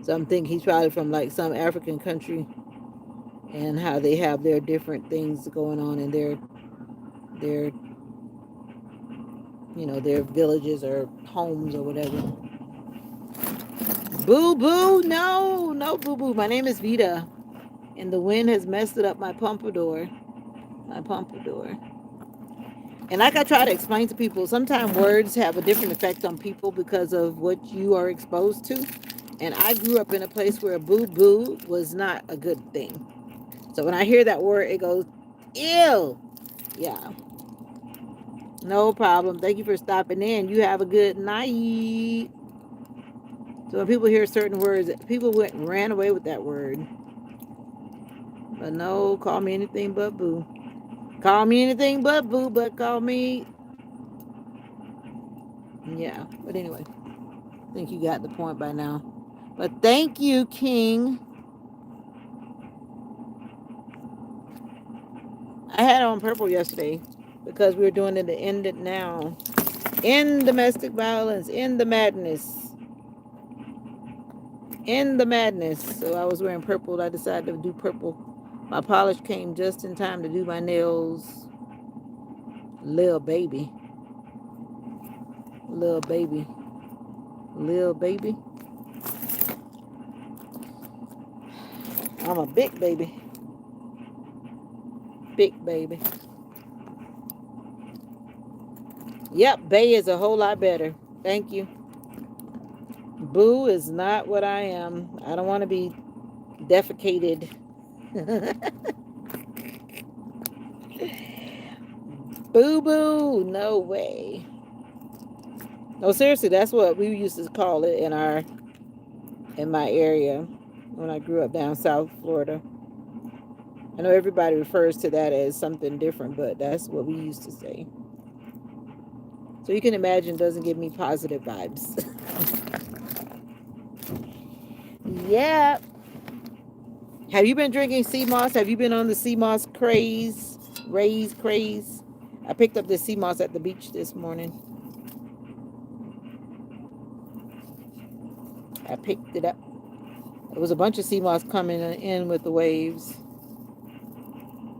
So I'm thinking he's probably from like some African country, and how they have their different things going on in their their villages or homes or whatever. Boo boo, no boo boo. My name is Veda, and the wind has messed it up my pompadour. And like I try to explain to people, sometimes words have a different effect on people because of what you are exposed to. And I grew up in a place where boo boo was not a good thing. So when I hear that word, it goes, ew. Yeah. No problem. Thank you for stopping in. You have a good night. So when people hear certain words, people ran away with that word. But no, call me anything but boo. Call me anything but boo, but call me. Yeah, but anyway, I think you got the point by now. But thank you, King. I had on purple yesterday because we were doing it to end it now. In domestic violence, in the madness. In the madness. So I was wearing purple. I decided to do purple. My polish came just in time to do my nails. Little baby. I'm a big baby. Big baby. Yep, Bay is a whole lot better. Thank you. Boo is not what I am. I don't want to be defecated. Boo boo. No way. No, seriously, that's what we used to call it in my area when I grew up down South Florida. I know everybody refers to that as something different, but that's what we used to say. So you can imagine, it doesn't give me positive vibes. Yeah. Have you been drinking sea moss? Have you been on the sea moss craze? I picked up the sea moss at the beach this morning. I picked it up. There was a bunch of sea moss coming in with the waves.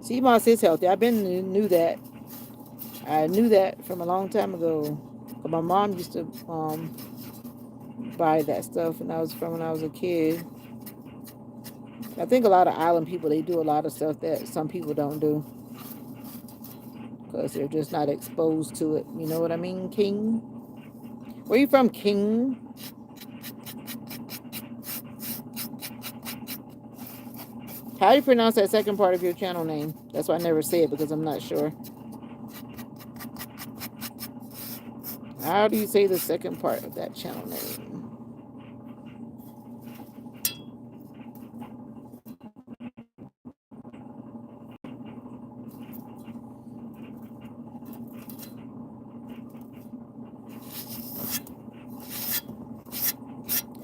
Sea moss is healthy. I've been knew that. I knew that from a long time ago. My mom used to buy that stuff, and I was from when I was a kid. I think a lot of island people, they do a lot of stuff that some people don't do because they're just not exposed to it. You know what I mean, King? Where you from, King? How do you pronounce that second part of your channel name? That's why I never say it because I'm not sure. How do you say the second part of that channel name?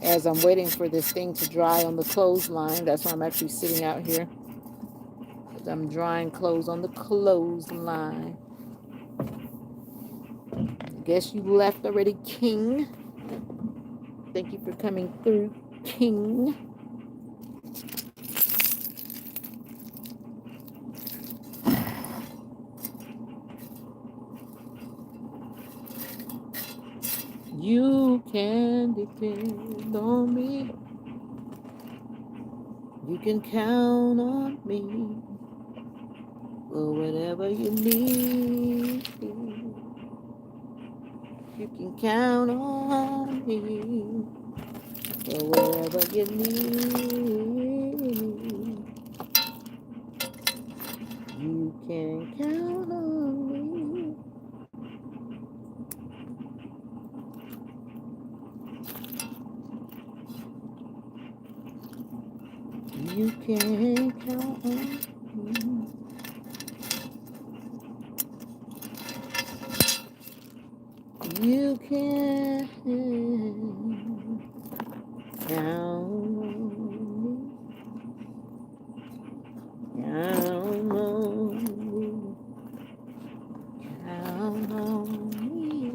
As I'm waiting for this thing to dry on the clothesline, that's why I'm actually sitting out here. I'm drying clothes on the clothesline. Guess you left already, King. Thank you for coming through, King. You can depend on me. You can count on me for whatever you need. You can count on me for whatever you need. You can count on me. You can count on me. You can count on me. Count on me. Count on me.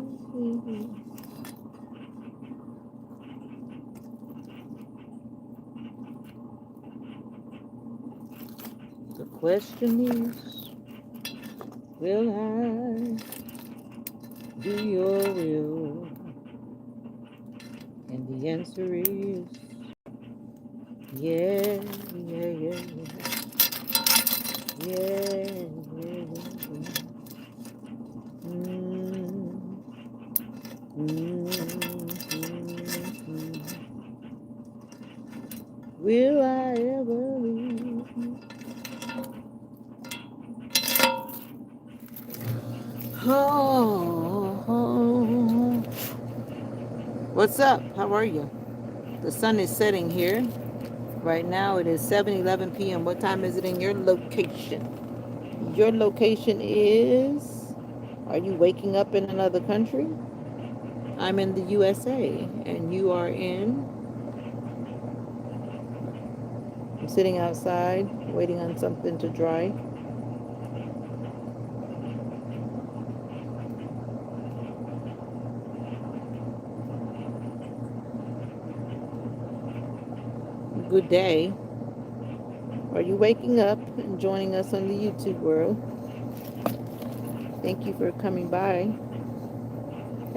The question is, will I do your will? And the answer is, yeah, yeah, yeah, yeah, yeah, yeah, yeah. Will I ever leave you? Oh, what's up? How are you? The sun is setting here. Right now it is 7:11 p.m. What time is it in your location? Your location is... Are you waking up in another country? I'm in the USA, and you are in... I'm sitting outside, waiting on something to dry. Good day. Are you waking up and joining us on the YouTube world? Thank you for coming by.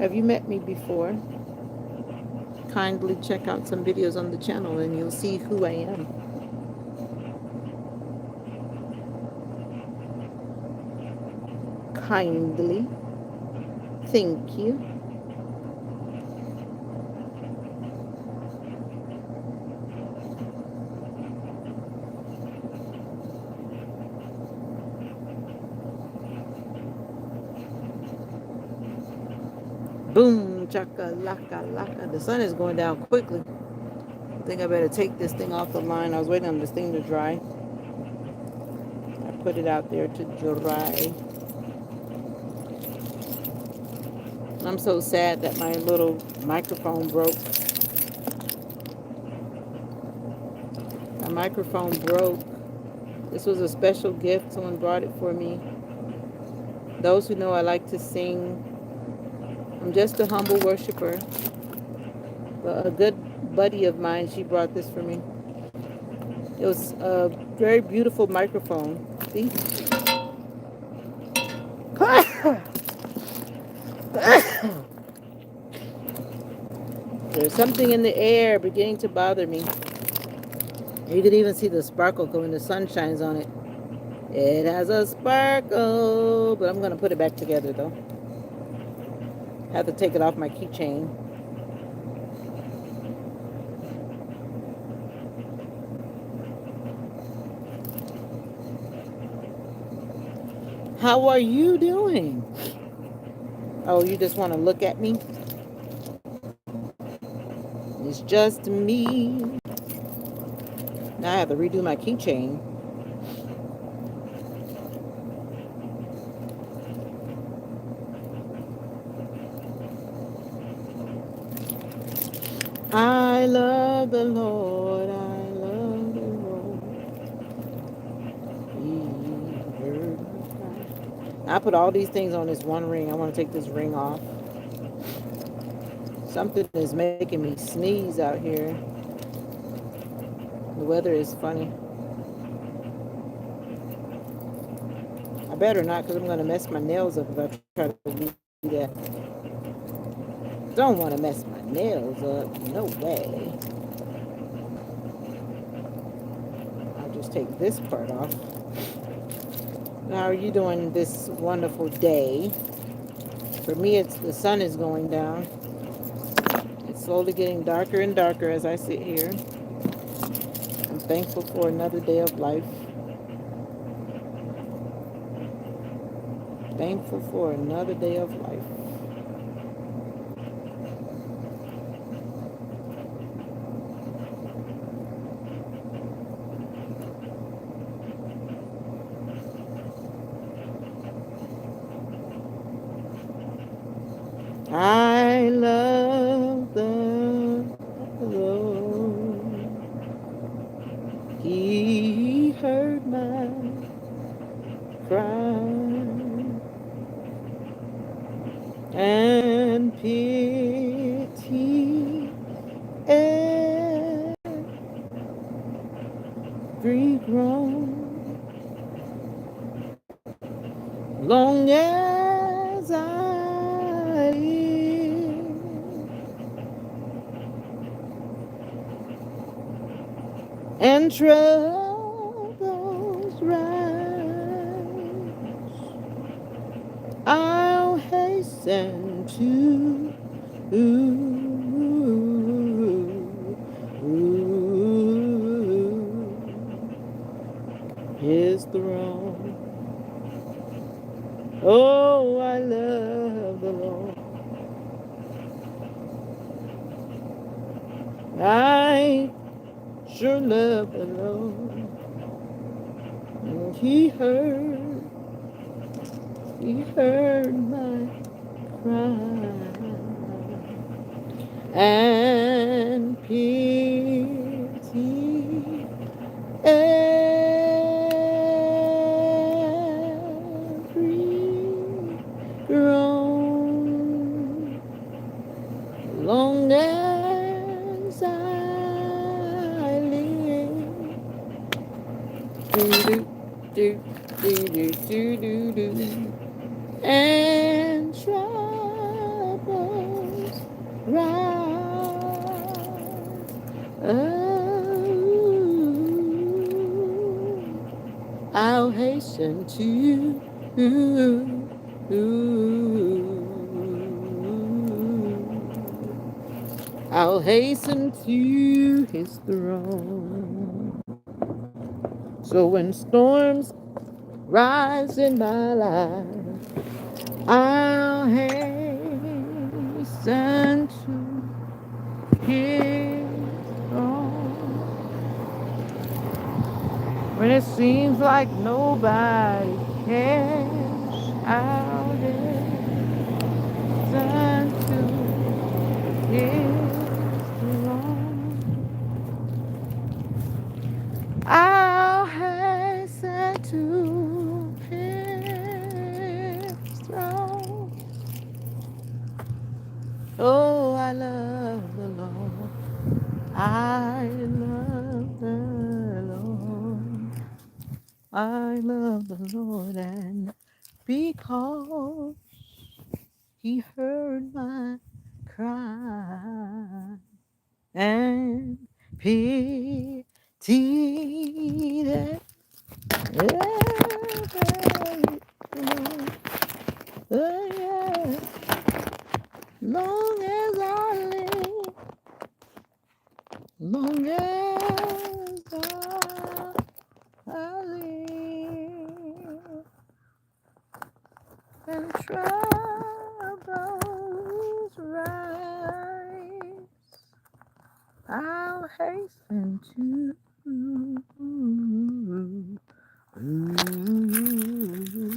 Have you met me before? Kindly check out some videos on the channel and you'll see who I am. Kindly. Thank you. Boom, chaka, laka, laka. The sun is going down quickly. I think I better take this thing off the line. I was waiting on this thing to dry. I put it out there to dry. I'm so sad that my little microphone broke. My microphone broke. This was a special gift. Someone brought it for me. Those who know I like to sing. I'm just a humble worshiper. But a good buddy of mine, she brought this for me. It was a very beautiful microphone. See? There's something in the air beginning to bother me. You can even see the sparkle when the sun shines on it. It has a sparkle, but I'm going to put it back together though. Have to take it off my keychain. How are you doing? Oh, you just want to look at me? It's just me. Now I have to redo my keychain. I love the Lord. I love the Lord. He heard my cry. I put all these things on this one ring. I want to take this ring off. Something is making me sneeze out here. The weather is funny. I better not, because I'm going to mess my nails up if I try to do that. Don't want to mess my nails up. No way. I'll just take this part off. How are you doing this wonderful day? For me, it's the sun is going down. It's slowly getting darker and darker as I sit here. I'm thankful for another day of life. Thankful for another day of life. I love the Lord. He heard my cry and pity every groan. Long as I live, and troubles rise, I'll hasten to His throne. Oh, I love the Lord. I sure love the Lord. And He heard my cry and pity every groan. Long as I live, do do do do do do do do, and troubles rise. Oh, I'll hasten to you. I'll hasten to His throne. So when storms rise in my life, I'll hasten to His throne. When it seems like nobody cares, I'll hasten to His throne. I'll hasten to His throne. Oh, I love the Lord. I love the Lord. I love the Lord, and because He heard my cry and pitied every oh, yeah. Long as I live, long as I live, and troubles rise, I'll hasten to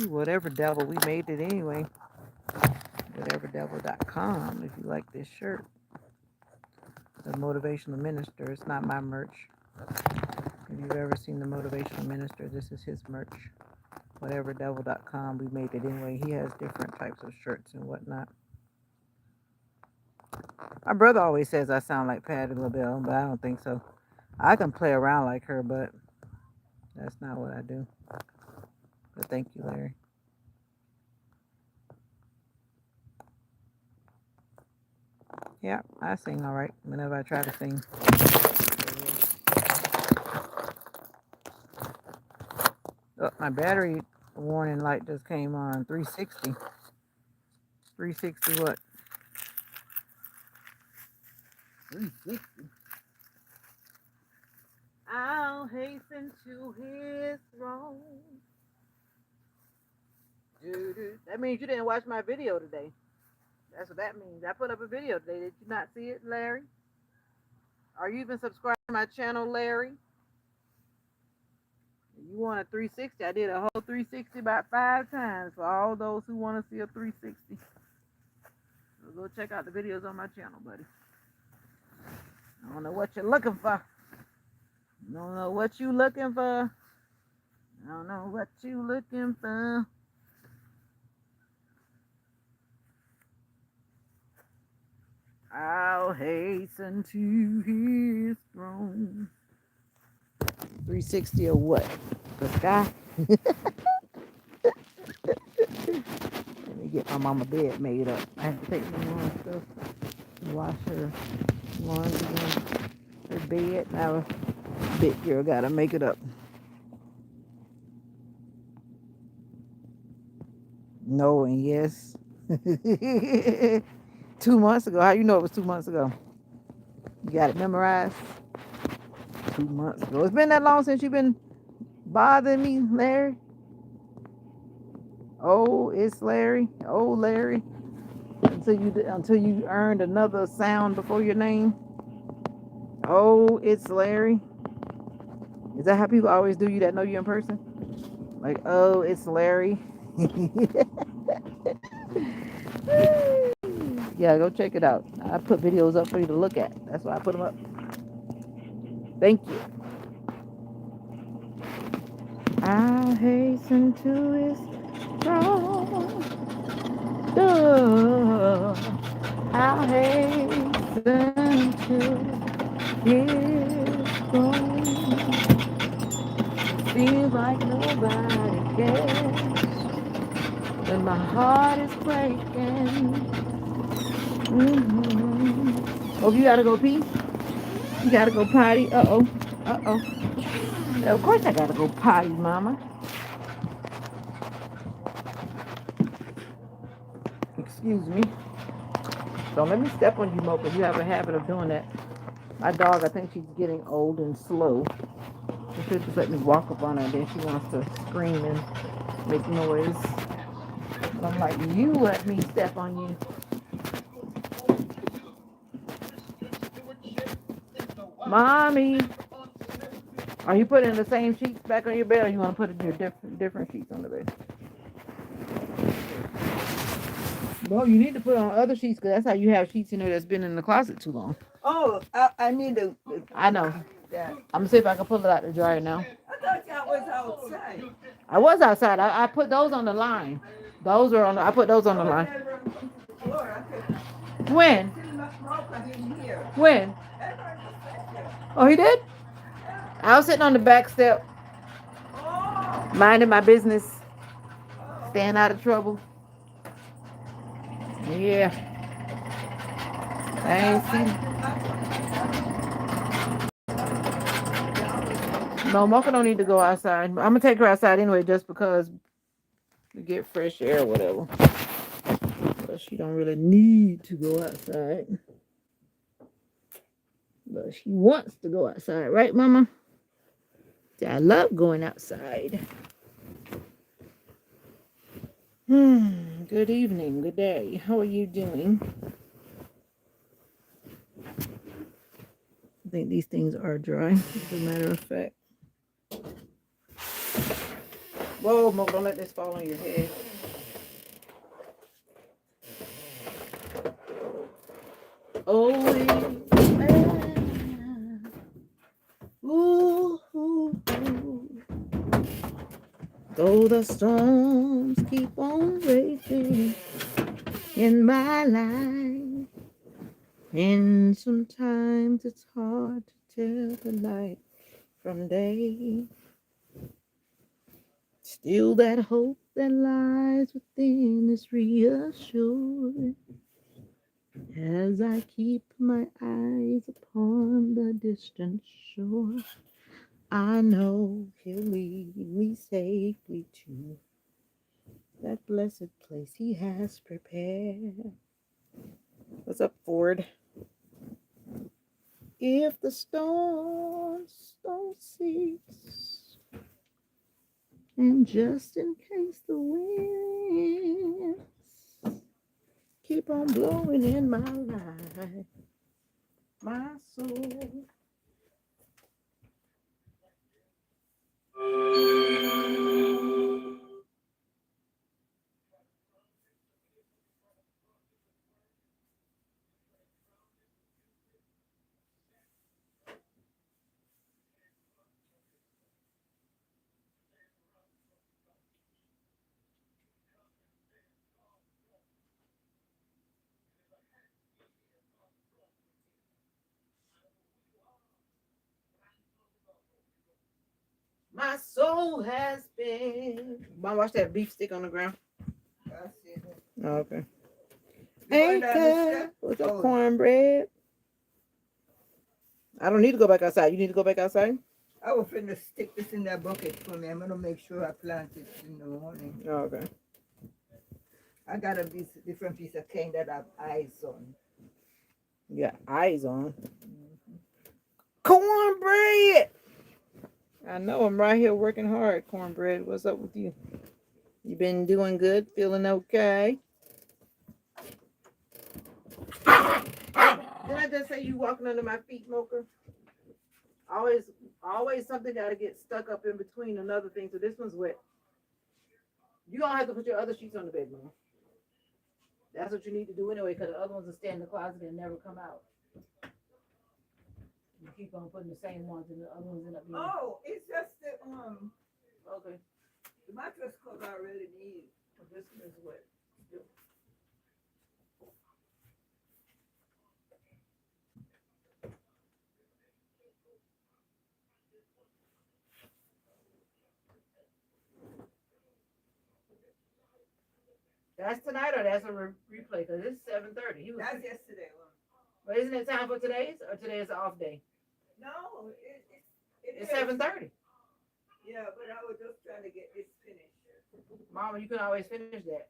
whatever devil, we made it anyway. Whateverdevil.com if you like this shirt. The motivational minister. It's not my merch. If you've ever seen the motivational minister, this is his merch. Whateverdevil.com. We made it anyway. He has different types of shirts and whatnot. My brother always says I sound like Patti LaBelle, but I don't think so. I can play around like her, but that's not what I do. But thank you, Larry. Yeah, I sing all right whenever I try to sing. Oh, my battery warning light just came on. 360. 360 what? 360. I'll hasten to his throne. That means you didn't watch my video today. That's what that means. I put up a video today. Did you not see it, Larry? Are you even subscribed to my channel, Larry? You want a 360? I did a whole 360 about 5 times for all those who want to see a 360. So go check out the videos on my channel, buddy. I don't know what you're looking for. I don't know what you looking for. I don't know what you looking for. I'll hasten to his throne. 360 or what? The sky? Let me get my mama bed made up. I have to take my mom's stuff and wash her laundry, her bed. Now, big girl gotta make it up. No and yes. 2 months ago. How you know it was 2 months ago? You got it memorized? 2 months ago. It's been that long since you've been bothering me, Larry? Oh, it's Larry. Oh, Larry. Until you earned another sound before your name. Oh, it's Larry. Is that how people always do you that know you in person? Like, oh, it's Larry. Yeah, go check it out. I put videos up for you to look at. That's why I put them up. Thank you. I'll hasten to his throne. I'll hasten to his throne. Seems like nobody cares when my heart is breaking. Mm-hmm. Oh, you gotta go pee? You gotta go potty? Uh-oh. Uh-oh. Of course I gotta go potty, mama. Excuse me. Don't let me step on you, Mo, because you have a habit of doing that. My dog, I think she's getting old and slow. She should just let me walk up on her, and then she wants to scream and make noise. But I'm like, you let me step on you. Mommy, are you putting the same sheets back on your bed, or you want to put your different sheets on the bed? Well, you need to put on other sheets, because that's how you have sheets in there that's been in the closet too long. Oh, I need to. I know. That. I'm going to see if I can pull it out the dryer now. I thought y'all was outside. I was outside. I put those on the line. Those are on. I put those on the line. When? When? Oh, he did? I was sitting on the back step. Minding my business, staying out of trouble. Yeah, I ain't seen. No, Mocha don't need to go outside. I'm gonna take her outside anyway, just because to get fresh air or whatever. But she don't really need to go outside. But she wants to go outside, right, Mama? I love going outside. Good evening, good day. How are you doing? I think these things are dry, as a matter of fact. Whoa, Mo, don't let this fall on your head. Oh, ooh, ooh, ooh. Though the storms keep on raging in my life, and sometimes it's hard to tell the night from day. Still that hope that lies within is reassured as I keep my eyes upon the distant shore. I know he'll lead me safely to that blessed place he has prepared. What's up, Ford? If the storms don't cease, and just in case the winds keep on blowing in my life, my soul. My soul has been. Mom, watch that beef stick on the ground. I see it. Oh, okay. You going Ain't down the that step? what's up, Oh. cornbread? I don't need to go back outside. You need to go back outside? I was finna stick this in that bucket for me. I'm gonna make sure I plant it in the morning. Oh, okay. I got a different piece of cane that I have eyes on. You got eyes on. Cornbread! I know I'm right here working hard, cornbread. What's up with you? You been doing good? Feeling okay? Did I just say you walking under my feet, Mocha? Always something got to get stuck up in between another thing. So this one's wet. You don't have to put your other sheets on the bed, Mama. That's what you need to do anyway, because the other ones will stay in the closet and never come out. You keep on putting the same ones, and the other ones end up being. Oh, it's just the Okay. the mattress cover I really need. This one is wet. Yep. That's tonight or that's a replay? Because it's 7:30. That's yesterday one. But isn't it time for today's? Or today is an off day? No, It's 7:30. Yeah, but I was just trying to get this finished. Mama, you can always finish that.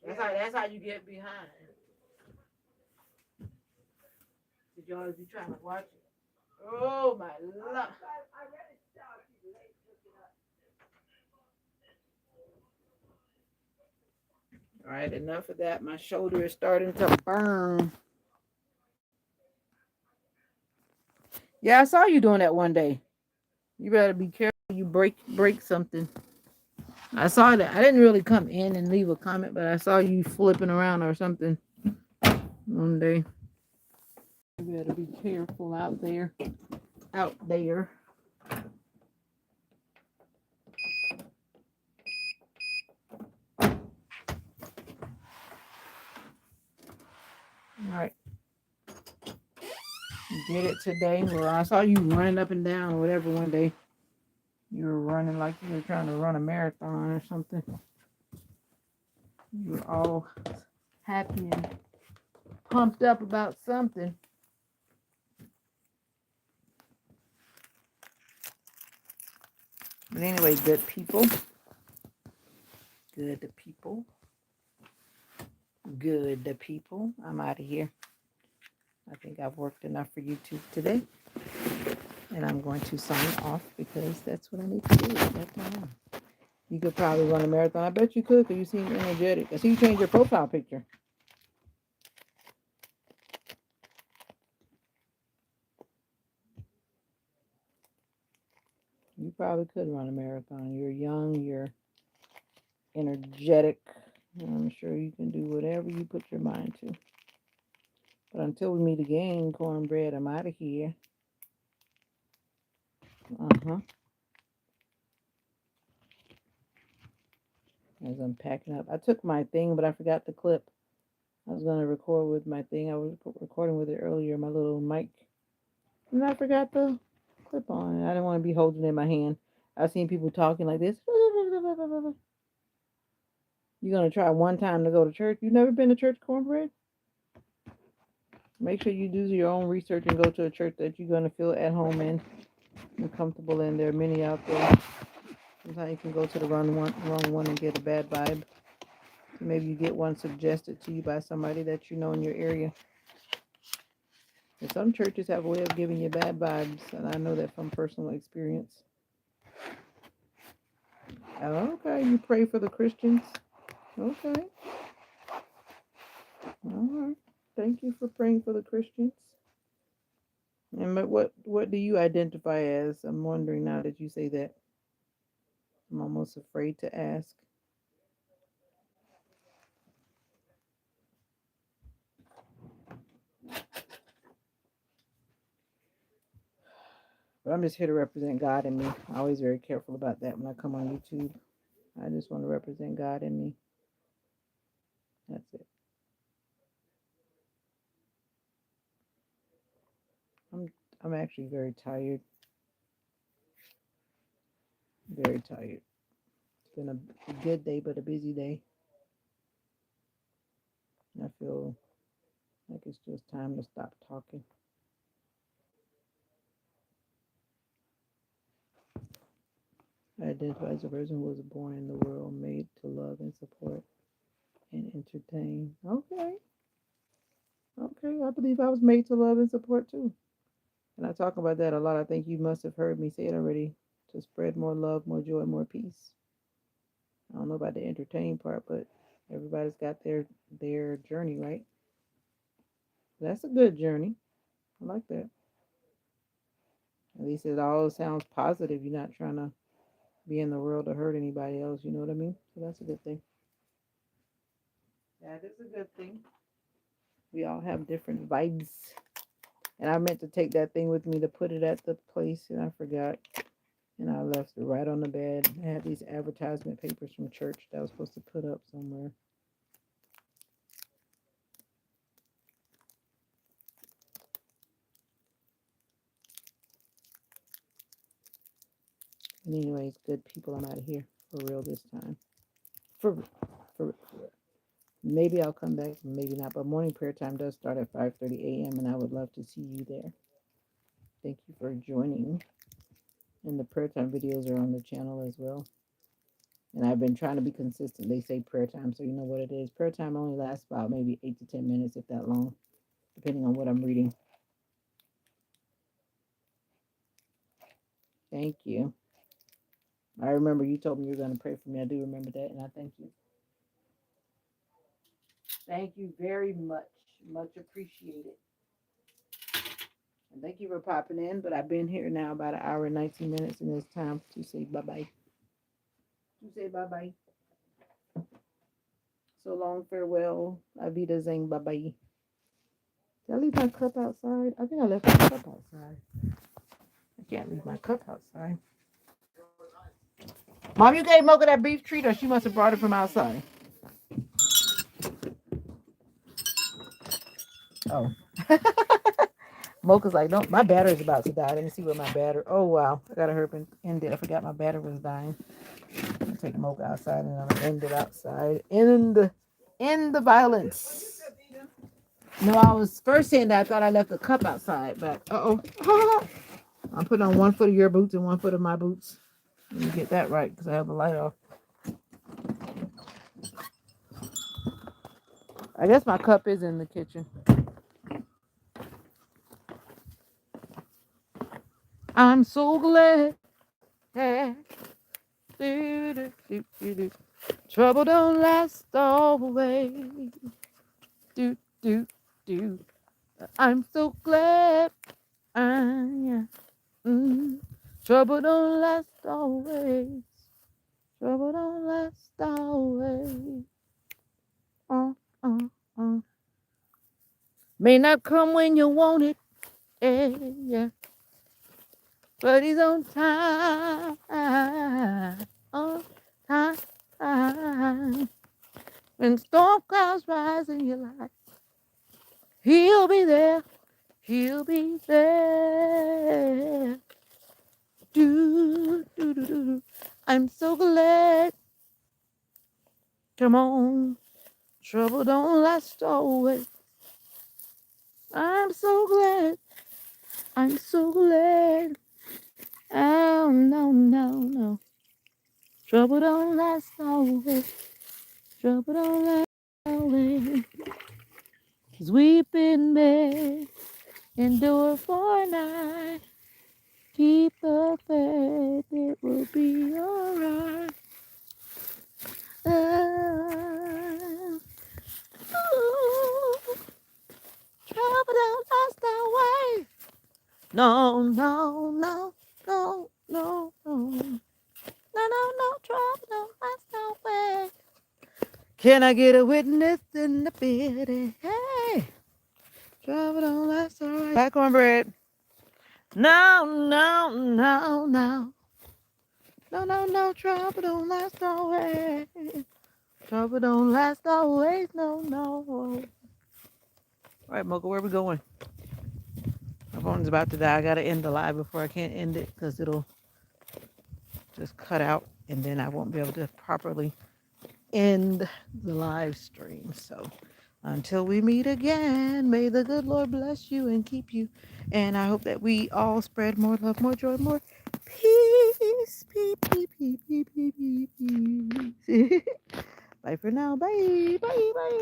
That's how you get behind. Did y'all be trying to watch it? Oh my lord. I read it late. All right, enough of that. My shoulder is starting to burn. Yeah, I saw you doing that one day. You better be careful. You break something. I saw that. I didn't really come in and leave a comment, but I saw you flipping around or something one day. You better be careful out there. Out there. All right. You did it today. Well, I saw you running up and down or whatever one day. You were running like you were trying to run a marathon or something. You were all happy and pumped up about something. But anyway, good people. Good people. Good people. I'm out of here. I think I've worked enough for YouTube today. And I'm going to sign off because that's what I need to do at that time. You could probably run a marathon. I bet you could because you seem energetic. I see you changed your profile picture. You probably could run a marathon. You're young, you're energetic. I'm sure you can do whatever you put your mind to. But until we meet again, cornbread, I'm out of here. Uh-huh. As I'm packing up. I took my thing, but I forgot the clip. I was going to record with my thing. I was recording with it earlier, my little mic. And I forgot the clip on. I didn't want to be holding it in my hand. I've seen people talking like this. You're going to try one time to go to church. You've never been to church, cornbread? Make sure you do your own research and go to a church that you're going to feel at home in and comfortable in. There are many out there. Sometimes you can go to the wrong one and get a bad vibe. So maybe you get one suggested to you by somebody that you know in your area. And some churches have a way of giving you bad vibes, and I know that from personal experience. Okay, you pray for the Christians. Okay. All right. Thank you for praying for the Christians. And but what do you identify as? I'm wondering now that you say that. I'm almost afraid to ask. But I'm just here to represent God in me. I'm always very careful about that when I come on YouTube. I just want to represent God in me. That's it. I'm actually very tired. Very tired. It's been a good day, but a busy day. I feel like it's just time to stop talking. I identify as a person who was born in the world, made to love and support and entertain. Okay. Okay. I believe I was made to love and support too. And I talk about that a lot. I think you must have heard me say it already. To spread more love, more joy, more peace. I don't know about the entertain part, but everybody's got their journey, right? That's a good journey. I like that. At least it all sounds positive. You're not trying to be in the world to hurt anybody else. You know what I mean? So that's a good thing. That is a good thing. We all have different vibes. And I meant to take that thing with me to put it at the place, and I forgot. And I left it right on the bed. I had these advertisement papers from church that I was supposed to put up somewhere. And anyways, good people, I'm out of here for real this time. For real. Maybe I'll come back, maybe not. But morning prayer time does start at 5:30 a.m. and I would love to see you there. Thank you for joining. And the prayer time videos are on the channel as well. And I've been trying to be consistent. They say prayer time, so you know what it is. Prayer time only lasts about maybe 8 to 10 minutes, if that long, depending on what I'm reading. Thank you. I remember you told me you were going to pray for me. I do remember that, and I thank you. Thank you very much. Much appreciated. And thank you for popping in. But I've been here now about an hour and 19 minutes, and it's time to say bye-bye. To say bye-bye. So long, farewell. Avida Zing, bye-bye. Did I leave my cup outside? I think I left my cup outside. I can't leave my cup outside. Mom, you gave Mocha that beef treat, or she must have brought it from outside. Oh. Mocha's like, no, my battery's about to die. Let me see what my battery. Oh wow, I gotta hurry up and end it. I forgot my battery was dying. I'll take Mocha outside and I'll end it outside. End the violence. No, I was first saying that I thought I left the cup outside, but I'm putting on one foot of your boots and one foot of my boots. Let me get that right because I have the light off. I guess my cup is in the kitchen. I'm so glad. Yeah. Trouble don't last always. Do, do, do. I'm so glad. Yeah. Mm. Trouble don't last always. Trouble don't last always. Uh, uh, uh. May not come when you want it. Yeah. But he's on time. On time. When storm clouds rise in your life, he'll be there. He'll be there. Do, do, do, do. I'm so glad. Come on. Trouble don't last always. I'm so glad. I'm so glad. Oh, no, no, no. Trouble don't last always. Trouble don't last always. 'Cause weeping may endure for a night. Keep the faith, it will be alright. Uh, ooh, trouble don't last always. No, no, no, no, no, no. No, no, no, trouble don't last always. Can I get a witness in the building? Hey, trouble don't last always. Black cornbread. No, no, no, no. No, no, no, trouble don't last always. Trouble don't last always. No, no. All right, Mocha, where we going? My phone's about to die. I gotta end the live before I can't end it because it'll just cut out and then I won't be able to properly end the live stream. So until we meet again, may the good Lord bless you and keep you. And I hope that we all spread more love, more joy, more peace. Peace, peace, peace, peace, peace, peace. Bye for now. Bye. Bye. Bye.